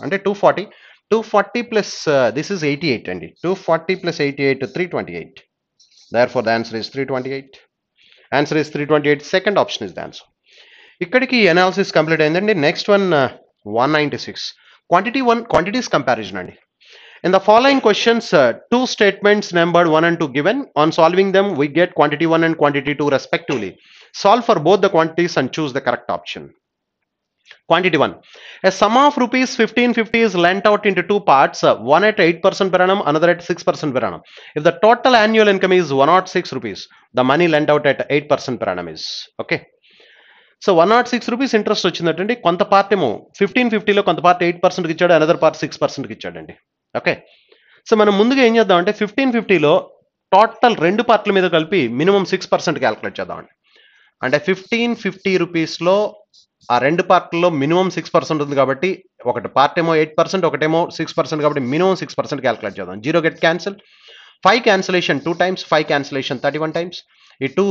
అంటే 240 plus this is 88 అండి. 240 plus 88 328. Therefore the answer is 328. Second option is the answer. ఇక్కడికి అనాలిసిస్ కంప్లీట్ అయిందండి. Next one 196. quantities comparison అండి. In the following questions, two statements numbered 1 and 2 given. On solving them, we get quantity 1 and quantity 2 respectively. Solve for both the quantities and choose the correct option. Quantity 1. A sum of rupees 1550 is lent out into two parts, one at 8% per annum, another at 6% per annum. If the total annual income is 106 rupees, the money lent out at 8% per annum is. Okay. So 106 rupees interest వచ్చిందంటే కొంత part ఏమో 1550లో కొంత part 8%కి ఇచ్చాడు, another part 6%కి ఇచ్చాడండి. Okay. So మనం ముందుగా ఏం చేద్దామంటే 1550లో టోటల్ రెండు పార్ట్ల మీద కలిపి మినిమం 6% క్యాలిక్యులేట్ చేద్దామండి. అంటే 1550 రూపీస్లో ఆ రెండు పార్ట్లలో మినిమం 6% ఉంది కాబట్టి ఒకటి పార్ట్ ఏమో 8%, ఒకటేమో 6% కాబట్టి మినిమం 6% క్యాలిక్యులేట్ చేద్దాం. 0 get cancel. 5 cancellation 2 times, 5 cancellation 31 times, ఈ 2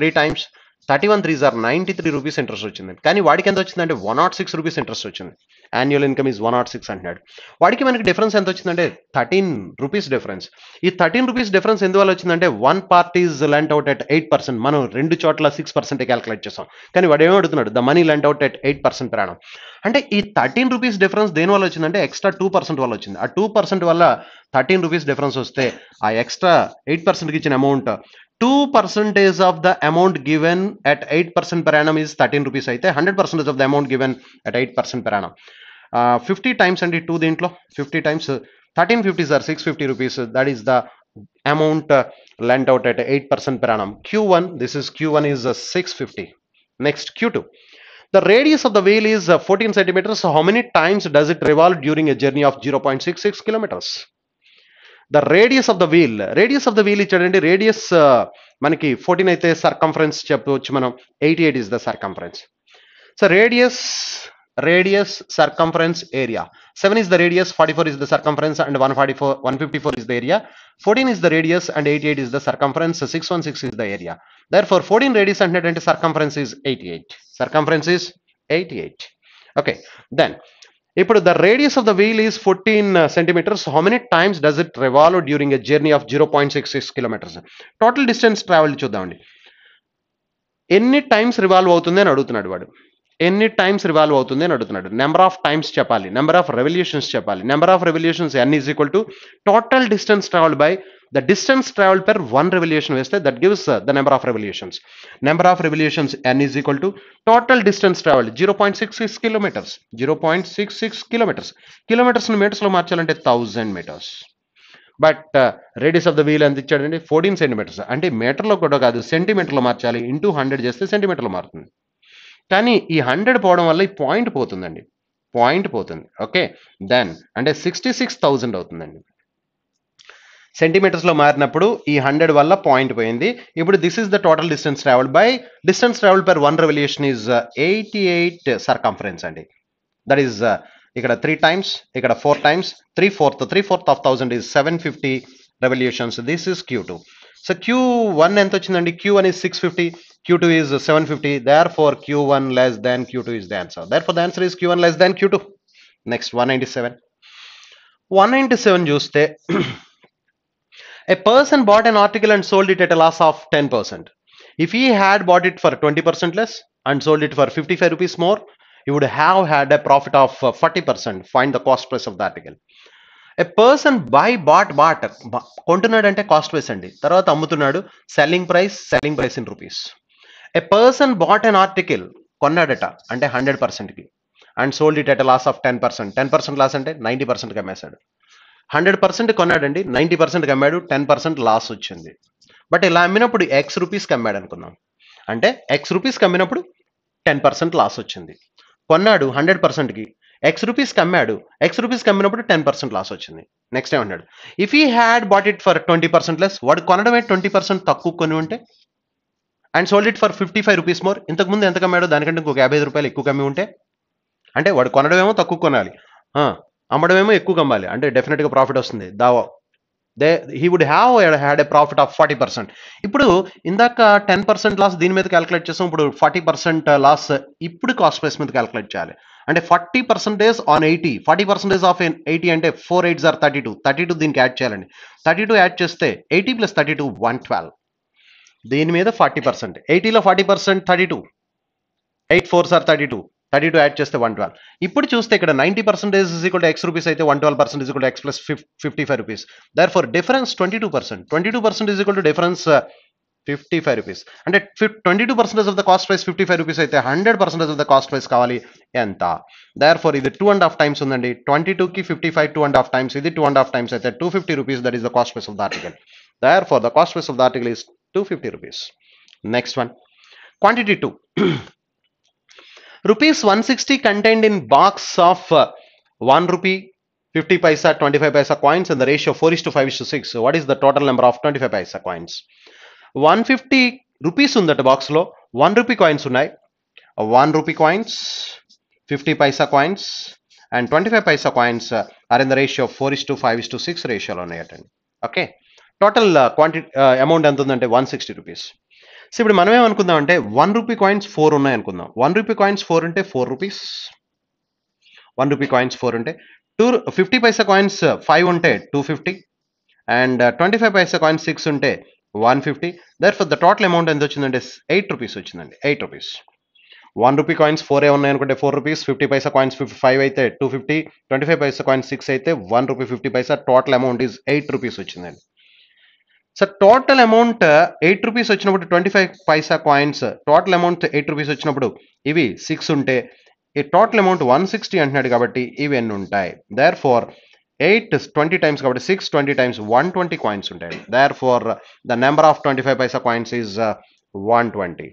3 times, 31 3s are 93 rupees interest వచ్చింది. కానీ వాడికి ఎంత వచ్చిందంటే 106 రూపీస్ ఇంట్రెస్ట్ వచ్చింది. యాన్యువల్ ఇన్కమ్ ఈజ్ 106 అంటున్నాడు. వాడికి మనకి డిఫరెన్స్ ఎంత వచ్చిందంటే 13 రూపీస్ డిఫరెన్స్. ఈ 13 రూపీస్ డిఫరెన్స్ ఎందువల్ల వచ్చిందంటే one part is lent out at 8%. మనం రెండు చోట్ల 6% క్యాలిక్యులేట్ చేస్తాం. కానీ వాడు ఏమో అడుగుతున్నాడు the money lent out at 8% per annum. అంటే ఈ 13 రూపీస్ డిఫరెన్స్ దేని వల్ల వచ్చిందంటే ఎక్స్ట్రా 2% వల్ల వచ్చింది. ఆ 2% వల్ల 13 రూపీస్ డిఫరెన్స్ వస్తే ఆ ఎక్స్ట్రా 8%కి ఇచ్చిన amount 2% of the amount given at 8% per annum is 13 rupees అయితే 100% of the amount given at 8% per annum. 50 times అండి 2 దీంట్లో 50 times 13 50s are 650 rupees. That is the amount lent out at 8% per annum. Q1, this is Q1 is 650. Next, Q2. The radius of the wheel is 14 centimeters. So how many times does it revolve during a journey of 0.66 kilometers? The radius of the wheel ఇచ్చాడండి. Radius మనకి 14 అయితే circumference చెప్పవచ్చు మనం. 88 is the circumference. So radius, circumference, area. 7 is the radius, 44 is the circumference, and 154 is the area. 14 is the radius and 88 is the circumference. 616 is the area. Therefore 14 radius and circumference is 88. Circumference is 88. Okay, then ఇప్పుడు the radius of the wheel is 14 centimeters. How many times does it revolve during a journey of 0.66 kilometers? Total distance travel చూద్దామండి. ఎన్ని times revolve అవుతుంది అని అడుగుతున్నాడు వాడు. ఎన్ని times revolve అవుతుంది అని అడుగుతున్నాడు. నెంబర్ ఆఫ్ టైమ్స్ చెప్పాలి, నెంబర్ ఆఫ్ రెవల్యూషన్స్ చెప్పాలి. Number of revolutions n is equal to total distance travelled by the distance traveled per one revolution వేస్తే that gives the number of revolutions. Number of revolutions n is equal to total distance traveled 0.66 kilometers. 0.66 kilometers. Kilometers ని meters లో మార్చాలంటే 1000 meters. But radius of the wheel ఎంత ఇచ్చాడండి? 14 centimetres. అంటే మీటర్లో కూడా కాదు, సెంటీమీటర్లో మార్చాలి. ఇంటూ 100 చేస్తే సెంటీమీటర్లో మారుతుంది. కానీ ఈ 100 పోవడం వల్ల ఈ పాయింట్ పోతుందండి, పాయింట్ పోతుంది. ఓకే, దెన్ అంటే 66,000 అవుతుందండి. సెంటీమీటర్స్ లో మారినప్పుడు ఈ 100 వల్ల పాయింట్ పోయింది. ఇప్పుడు this is the total distance travelled by distance travelled per one revolution is 88 circumference అండి. దట్ ఈస్ ఇక్కడ 3 times, ఇక్కడ 4 times, 3/4 of 1000 is 750 revolutions. This is Q2. So Q1 ఎంత వచ్చిందండి? Q1 is 650, Q2 is 750. Therefore Q1 less than Q2 is the answer. Therefore the answer is Q1 less than Q2. Next 197 చూస్తే a person bought an article and sold it at a loss of 10%. If he had bought it for 20% less and sold it for 55 rupees more, he would have had a profit of 40%. Find the cost price of the article. A person bought కొంటున్నాడు అంటే cost price అండి, తర్వాత అమ్ముతున్నాడు selling price in rupees. A person bought an article, కొన్నాడట అంటే 100%కి, and sold it at a loss of 10%. 10% loss అంటే 90%కి అమ్మేశాడు. 100% కొన్నాడండి, 90%కి అమ్మాడు, 10% loss వచ్చింది. బట్ ఇలా అమ్మినప్పుడు ఎక్స్ రూపీస్కి అమ్మాడు అనుకుందాం, అంటే ఎక్స్ రూపీస్కి అమ్మినప్పుడు 10% లాస్ వచ్చింది. కొన్నాడు 100%కి, ఎక్స్ రూపీస్కి అమ్మాడు, ఎక్స్ రూపీస్కి అమ్మినప్పుడు 10% లాస్ వచ్చింది. నెక్స్ట్ ఏమన్నాడు? If he had bought it for 20% less, వాడు కొనడమే 20% తక్కువ కొని ఉంటే, and sold it for 55 rupees more, ఇంతకుముందు ఎంత కమ్మాడో దానికంటే ఇంకొక 55 రూపాయలు ఎక్కువ కమ్మి ఉంటే, అంటే వాడు కొనడమేమో తక్కువ కొనాలి, అమ్మడమేమో ఎక్కువ కమ్మాలి, అంటే డెఫినెట్గా ప్రాఫిట్ వస్తుంది. he would have had a profit of 40%. ఇప్పుడు ఇందాక 10% లాస్ దీని మీద క్యాలిక్యులేట్ చేస్తాం, ఇప్పుడు 40% లాస్ ఇప్పుడు కాస్ట్ ప్రైస్ మీద క్యాలిక్యులేట్ చేయాలి. అంటే 40% ఆన్ 80, 40% ఆఫ్ 80 అంటే 4 8s are 32. 32 దీనికి యాడ్ చేయాలండి. 32 యాడ్ చేస్తే 80 + 32 112. దీని మీద 40%, 80లో 40% 32, 8 4s are 32, 32 యాడ్ చేస్తే 112. ఇప్పుడు చూస్తే ఇక్కడ 90% is equal to x rupees అయితే 112% is equal to x plus 55 rupees. Therefore difference 22%. 22% is equal to difference 55 rupees. అంటే 22% of the cost price 55 rupees అయితే 100% of the cost price కావాలి ఎంత? Therefore ఇది 2.5 times ఉందండి. 22కి 55 2.5 times, ఇది 2.5 times అయితే 250 rupees. That is the cost price of the article. Therefore the cost price of the article is 250 rupees. Next one, quantity 2. Rupees 160 contained in box of 1 rupee, 50 paisa, 25 paisa coins and the ratio 4:5:6. So what is the total number of 25 paisa coins? 150 rupees ఉందట box లో, 1 rupee coins ఉన్నాయి. 1 rupee coins, 50 paisa coins and 25 paisa coins are in the ratio 4:5:6 రేషియోలో ఉన్నాయటండి. Okay, total quantity amount ఎంత ఉందంటే 160 rupees. So ఇప్పుడు మనం ఏమనుకుందాం అంటే 1 rupee coins 4 ఉన్నాయి అనుకుందాం. 1 rupee coins 4 ఉంటే 4 rupees, 1 rupee coins 4 ఉంటే 50 paisa coins 5 ఉంటే 250 అండ్ 25 paisa coins 6 ఉంటే 150. Therefore the total amount ఎంత వచ్చిందంటే 8 rupees వచ్చిందండి. 8 rupees. 1 rupee coins 4 ఉన్నాయి అనుకుంటే 4 rupees, 50 paisa coins 5 అయితే 250, 25 paisa coins 6 అయితే 1 rupee 50 paisa. Total amount is 8 rupees వచ్చిందండి. సో టోటల్ అమౌంట్ 8 rupees వచ్చినప్పుడు 25 paisa coins total amount 8 rupees వచ్చినప్పుడు ఇవి 6 ఉంటే ఈ టోటల్ అమౌంట్ 160 అంటున్నాడు కాబట్టి ఇవి ఎన్ని ఉంటాయి? దేర్ ఫోర్ 8 is 20 times కాబట్టి 6 20 times 120 కాయిన్స్ ఉంటాయి. Therefore the number of 25 paisa coins is 120.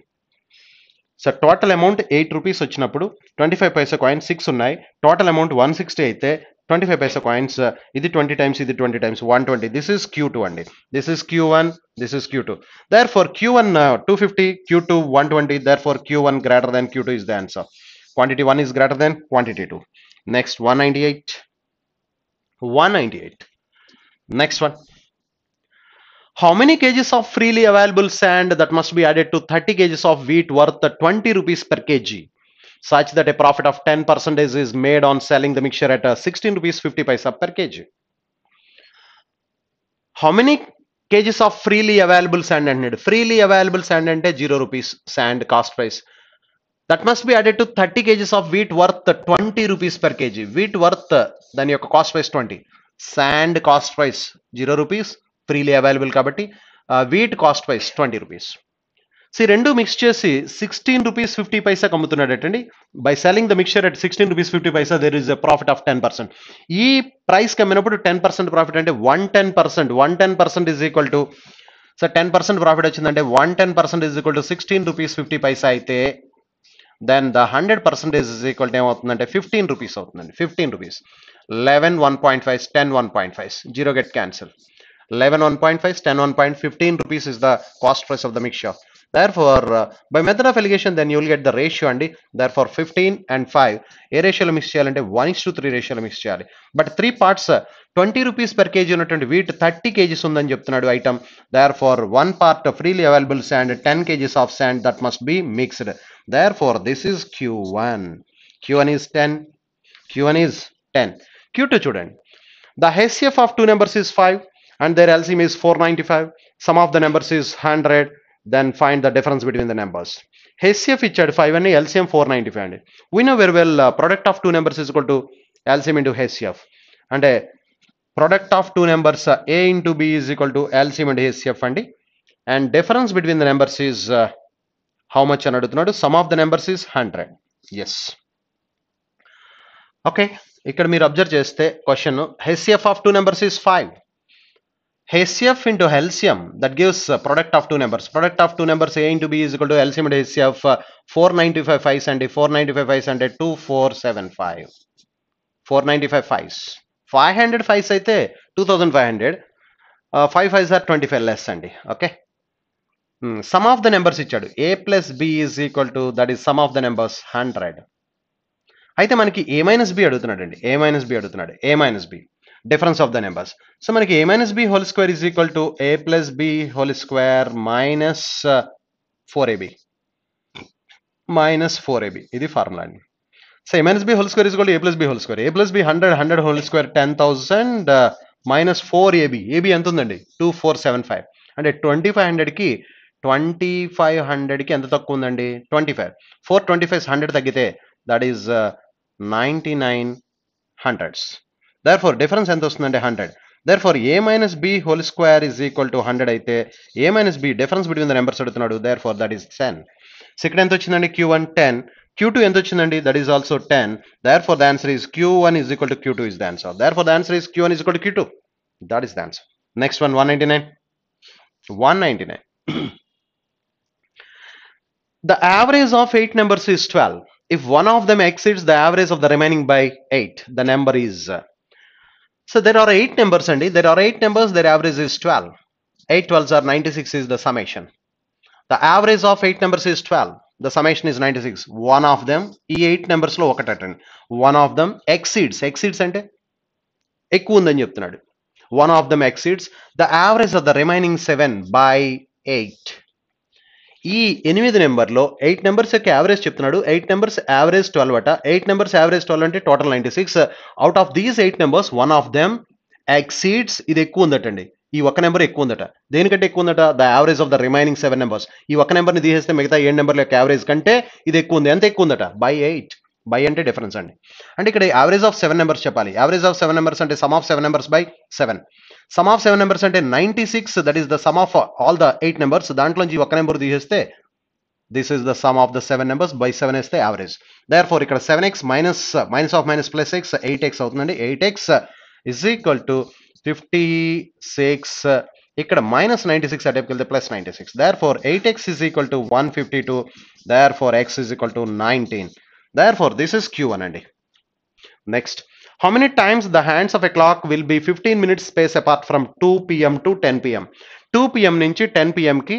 So total amount 8 rupees వచ్చినప్పుడు 25 పైసా కాయిన్స్ 6 ఉన్నాయి. టోటల్ అమౌంట్ 160 అయితే 25 పైసా కాయిన్స్ ఇది 20 టైమ్స్ ఇది 20 టైమ్స్ 120. దిస్ ఇస్ Q2 అండి. This is Q1, this is Q2. Therefore Q1 250, Q2 120. Therefore Q1 greater than Q2 is the answer. Quantity 1 is greater than quantity 2. Next 198. 198. Next one. How many kgs of freely available sand that must be added to 30 kgs of wheat worth 20 rupees per kg, such that a profit of 10% is made on selling the mixture at 16 rupees 50 paisa per kg? How many kgs of freely available sand and need? Freely available sand ante 0 rupees sand cost price. That must be added to 30 kgs of wheat worth 20 rupees per kg. Wheat worth దాని యొక్క cost price 20. Sand cost price 0 rupees. Freely available కాబట్టి wheat cost price 20 rupees. So రెండు mix చేసి 16 rupees 50 paisa అమ్ముతున్నాడటండి. By selling the mixture at 16 rupees 50 paisa there is a profit of 10%. ఈ price అమ్మినప్పుడు 10% profit అంటే 110% is equal to, so 10% profit వచ్చిందంటే 110% is equal to 16 rupees 50 paisa అయితే then the 100% is equal to ఏమవుతుందంటే 15 rupees అవుతుందండి. 15 rupees. 11 1.5, 10 1.5, 0 get cancel. 11 1.5, 10 1.15 rupees is the cost price of the mixture. Therefore by method of alligation then you will get the ratio and therefore 15 and 5 ఏ రేషియోలో mix చేయాలంటే 1:3 రేషియోలో mix చేయాలి. But 3 parts 20 rupees per kg ఉన్నటువంటి wheat 30 kgs ఉందని చెప్తున్నాడు item. therefore 1 part freely available sand 10 kgs of sand that must be mixed. therefore this is Q1. Q1 is 10, Q1 is 10. Q2 చూడండి. the HCF of two numbers is 5 and their LCM is 495. Sum of the numbers is 100. Then find the difference between the numbers. HCF ఇచ్చాడు 5 and LCM 495 అండి. We know very well product of two numbers is equal to LCM into HCF. అంటే product of two numbers A into B is equal to LCM into HCF అండి. And difference between the numbers is how much అని అడుగుతున్నాడు. Sum of the numbers is 100. Yes. Okay. ఇక్కడ మీరు observe చేస్తే question HCF of two numbers is 5. HCF into LCM that gives product of two numbers. Product of two numbers A into B is equal to LCM into HCF 495 5s and 495 5s and 2475. 495 5s. 500 5s అయితే 2500. 5 5s are 25 less అండి. Okay. Sum of the numbers ఇచ్చాడు. A plus B is equal to, that is sum of the numbers 100. అయితే మనకి A minus B అడుగుతున్నాడు అండి. A minus B అడుగుతున్నాడు. A minus B. Difference of the numbers. So మనకి A minus B whole square is equal to A plus B whole square minus 4AB. Minus 4AB. ఇది formula అండి. So A minus B whole square is equal to A plus B whole square. A plus B 100 whole square 10,000 minus 4AB. AB ఎంత ఉందండి? 2475. అంటే 2500కి 2500కి ఎంత తక్కువ ఉందండి? 25. 425 100 తగ్గితే that is 99 hundreds. Therefore difference ఎంత వస్తుందంటే 100. Therefore A minus B whole square is equal to 100 అయితే A minus B difference between the numbers అడుగుతున్నాడు. therefore that is 10. సో ఇక్కడ ఎంత వచ్చిందండి? Q1 10. Q2 ఎంత వచ్చిందండి? that is also 10. therefore the answer is Q1 is equal to Q2 is the answer. therefore the answer is Q1 is equal to Q2. that is the answer. Next one 199. 199. The average of 8 numbers is 12. If one of them exceeds the average of the remaining by 8, the number is so there are 8 numbers and there are 8 numbers, their average is 12. 8 12s are 96 is the summation. The average of 8 numbers is 12. The summation is 96. One of them, ఈ 8 numbers లో ఒకటండి. One of them exceeds. Exceeds అంటే ఎక్కువ ఉందని చెప్తున్నాడు. One of them exceeds the average of the remaining 7 by 8. ఈ 8 నెంబర్లో 8 numbers యొక్క యావరేజ్ చెప్తున్నాడు. 8 నెంబర్స్ యావరేజ్ 12 అట. 8 నెంబర్స్ యావరేజ్ 12 అంటే total 96. Out of these 8 numbers one of them exceeds, ఇది ఎక్కువ ఉందటండి. ఈ ఒక్క నెంబర్ ఎక్కువ ఉందట. దేనికంటే ఎక్కువ ఉందట? The average of the remaining 7 numbers. ఈ ఒక్క నెంబర్ని తీసేస్తే మిగతా 7 నెంబర్ల యొక్క యావరేజ్ కంటే ఇది ఎక్కువ ఉంది. ఎంత ఎక్కువ ఉందట? బై 8. బై అంటే డిఫరెన్స్ అండి. అంటే ఇక్కడ యావరేజ్ ఆఫ్ 7 నెంబర్స్ చెప్పాలి. యావరేజ్ ఆఫ్ 7 నెంబర్స్ అంటే some of 7 numbers by 7. Some of 7 numbers అంటే 96, that is the sum of all the 8 numbers. దాంట్లోంచి ఒక నెంబర్ తీసేస్తే this is the sum of the 7 numbers by 7 is the average. Therefore ఇక్కడ 7x minus of minus plus x 8x అవుతుందండి. 8x is equal to 56 ఇక్కడ minus 96 అటెంప్ట్కి వెళ్తే plus 96. Therefore 8x is equal to 152. Therefore x is equal to 19. Therefore this is Q1 అండి. Next, how many times the hands of a clock will be 15 minutes space apart from 2 p.m. to 10 p.m. 2 p.m. నుంచి 10 p.m. కి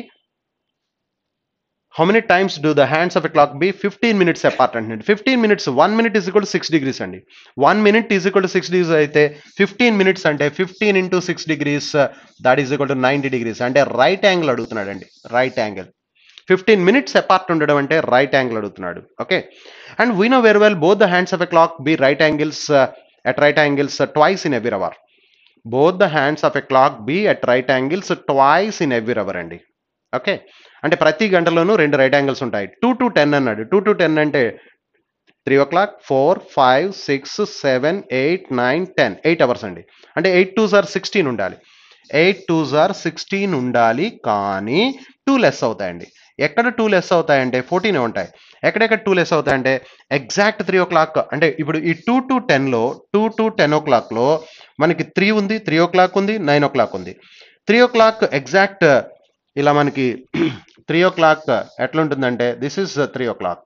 how many times do the hands of a clock be 15 minutes apart అండి. 15 minutes 1 minute is equal to 6 degrees అండి. 1 minute is equal to 6 degrees అయితే 15 minutes అంటే 15 into 6 degrees that is equal to 90 degrees అంటే right angle అడుగుతున్నాడండి. Right angle 15 minutes apart ఉండడం అంటే right angle అడుగుతున్నాడు. Okay, and we know very well both the hands of a clock be right angles at right angles twice in every hour. Both the hands of a clock be at right angles twice in every hour అండి. Okay, అంటే ప్రతి గంటలోనూ రెండు right angles ఉంటాయి. 2 to 10 అన్నాడు. 2 to 10 అంటే 3 o'clock, 4, 5, 6, 7, 8, 9, 10 8 hours అండి. అంటే 8 2s are 16 ఉండాలి. 8 2s are 16 ఉండాలి, కానీ 2 లెస్ అవుతాయండి. ఎక్కడ 2 లెస్ అవుతాయంటే 14 ఉంటాయి. ఎక్కడెక్కడ 2 లెస్ అవుతాయంటే ఎగ్జాక్ట్ 3 o'clock అంటే ఇప్పుడు ఈ 2 to 10లో 2 to 10 o'clock లో మనకి 3 ఉంది, 3 o'clock ఉంది, 9 o'clock ఉంది. 3 o'clock ఎగ్జాక్ట్ ఇలా మనకి 3 o'clock ఎట్లా ఉంటుందంటే దిస్ ఇస్ 3 o'clock,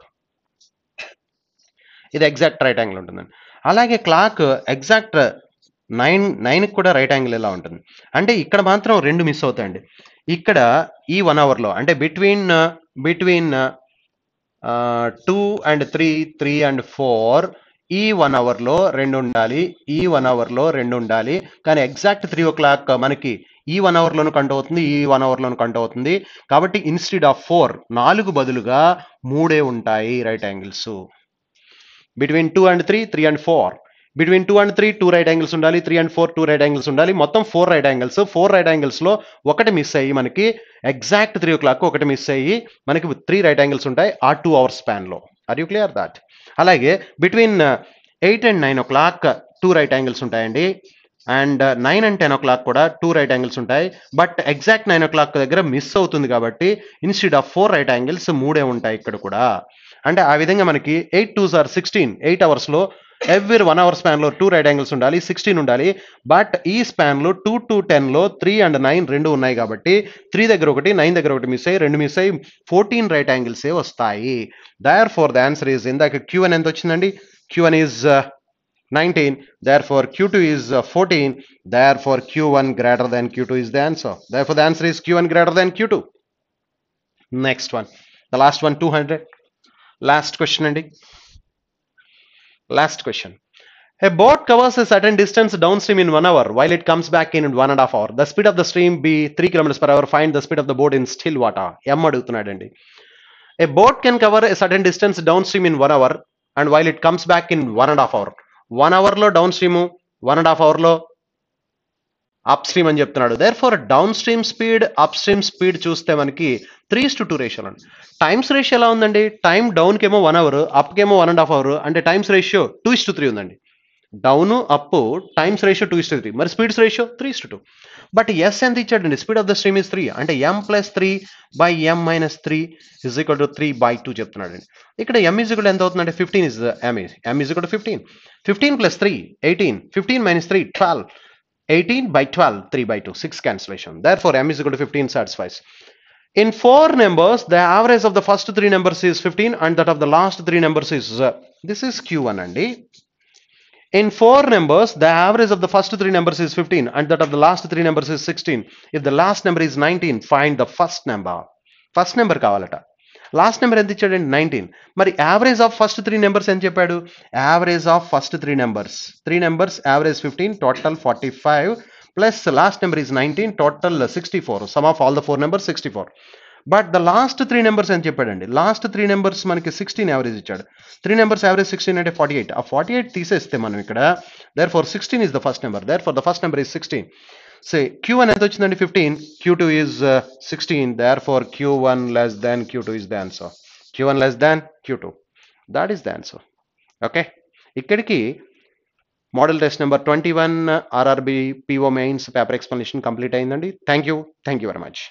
ఇది ఎగ్జాక్ట్ రైట్ యాంగిల్ ఉంటుందండి. అలాగే క్లాక్ ఎగ్జాక్ట్ 9కి కూడా రైట్ యాంగిల్ ఎలా ఉంటుంది అంటే ఇక్కడ మాత్రం రెండు మిస్ అవుతాయండి. ఇక్కడ ఈ 1 అవర్లో అంటే బిట్వీన్ 2 and 3, 3 and 4 ఈ 1 అవర్లో రెండు ఉండాలి, ఈ 1 అవర్లో రెండు ఉండాలి. కానీ ఎగ్జాక్ట్ 3 o'clock మనకి ఈ 1 అవర్లోను కంట అవుతుంది, ఈ 1 అవర్లోను కంట అవుతుంది. కాబట్టి ఇన్స్టెడ్ ఆఫ్ 4 4 బదులుగా 3 ఉంటాయి right angles. Between 2 and 3, 3 and 4. Between 2 and 3 2 right angles ఉండాలి, 3 and 4 2 రైట్ యాంగిల్స్ ఉండాలి. మొత్తం 4 రైట్ యాంగిల్స్. 4 రైట్ యాంగిల్స్లో ఒకటి మిస్ అయ్యి మనకి ఎగ్జాక్ట్ 3 o'clock ఒకటి మిస్ అయ్యి మనకి 3 రైట్ యాంగిల్స్ ఉంటాయి ఆ 2 hours స్పాన్లో. Are you clear that? అలాగే between 8 and 9 o'clock 2 right angles ఉంటాయండి. అండ్ 9 and 10 o'clock కూడా 2 రైట్ యాంగిల్స్ ఉంటాయి. బట్ ఎగ్జాక్ట్ 9 o'clock దగ్గర మిస్ అవుతుంది కాబట్టి ఇన్స్టెడ్ ఆఫ్ 4 రైట్ యాంగిల్స్ 3 ఉంటాయి ఇక్కడ కూడా. అంటే ఆ విధంగా మనకి 8 2s are 16 8 అవర్స్లో ఎవ్రీ 1 hour స్పాన్లో 2 రైట్ యాంగిల్స్ ఉండాలి, 16 ఉండాలి. బట్ ఈ స్పాన్లో 2 to 10లో 3 and 9 రెండు ఉన్నాయి కాబట్టి 3 దగ్గర ఒకటి 9 దగ్గర ఒకటి మిస్ అయ్యి రెండు మిస్ అయ్యి 14 రైట్ యాంగిల్సే వస్తాయి. Therefore the answer is ఇందాక Q1 ఎంత వచ్చిందండి? Q1 is 19. Therefore Q2 is 14. Therefore Q1 greater than Q2 is the answer. Therefore the answer is Q1 greater than Q2. Next one, the last one, 200. Last question అండి. Last question. A boat covers a certain distance downstream in 1 hour while it comes back in 1.5 hours. The speed of the stream be 3 kilometers per hour. Find the speed of the boat in still water. M అడుగుతున్నాడండి. A boat can cover a certain distance downstream in 1 hour and while it comes back in 1.5 hour. 1 అవర్లో down stream, 1.5 అవర్లో up stream అని చెప్తున్నాడు. Therefore down stream speed up stream speed చూస్తే మనకి 3:2 రేషియోలో అండి. Times ratio ఎలా ఉందండి? టైం డౌన్కేమో 1 hour, అప్కేమో 1.5 hour, అంటే టైమ్స్ రేషియో 2:3 ఉందండి. డౌన్ అప్ టైమ్స్ రేషియో 2:3, మరి స్పీడ్స్ రేషియో 3:2. బట్ ఎస్ ఎంత ఇచ్చాడండి? Speed of the stream is 3 అంటే m+3/m-3 ఇజ్ ఈక్వల్ టు 3/2 చెప్తున్నాడండి. ఇక్కడ m ఈజ్ ఈక్వల్ ఎంత అవుతుందంటే 15 is m is equal to 15. 15 + 3 18, 15 - 3 12, 18/12 3/2 6 cancellation. Therefore m is equal to 15 satisfies. In 4 numbers the average of the first 3 numbers is 15 and that of the last 3 numbers is this is Q1 andi. In 4 numbers the average of the first 3 numbers is 15 and that of the last 3 numbers is 16. If the last number is 19, find the first number. First number కావాలట. Last number ఎంత ఇచ్చాడండి? 19. మరి average of first 3 numbers ఎంత చెప్పాడు? Average of first 3 numbers average 15, total 45 plus last number is 19, total 64. Some of all the 4 numbers 64. But the last 3 numbers ఎంత చెప్పాడండి? Last 3 numbers మనకి 16 average ఇచ్చాడు. 3 నెంబర్స్ యావరేజ్ 16 అంటే 48. ఆ 48 తీసేస్తే మనం ఇక్కడ there four 16 is the first number. Therefore the first number is 16. Say Q1 ఎంత వచ్చిందండి? 15. Q2 is 16. Therefore Q1 less than Q2 is the answer. Q1 less than Q2. That is the answer. Okay. ఇక్కడికి model test number 21 RRB PO mains paper explanation complete అయిందండి. Thank you very much.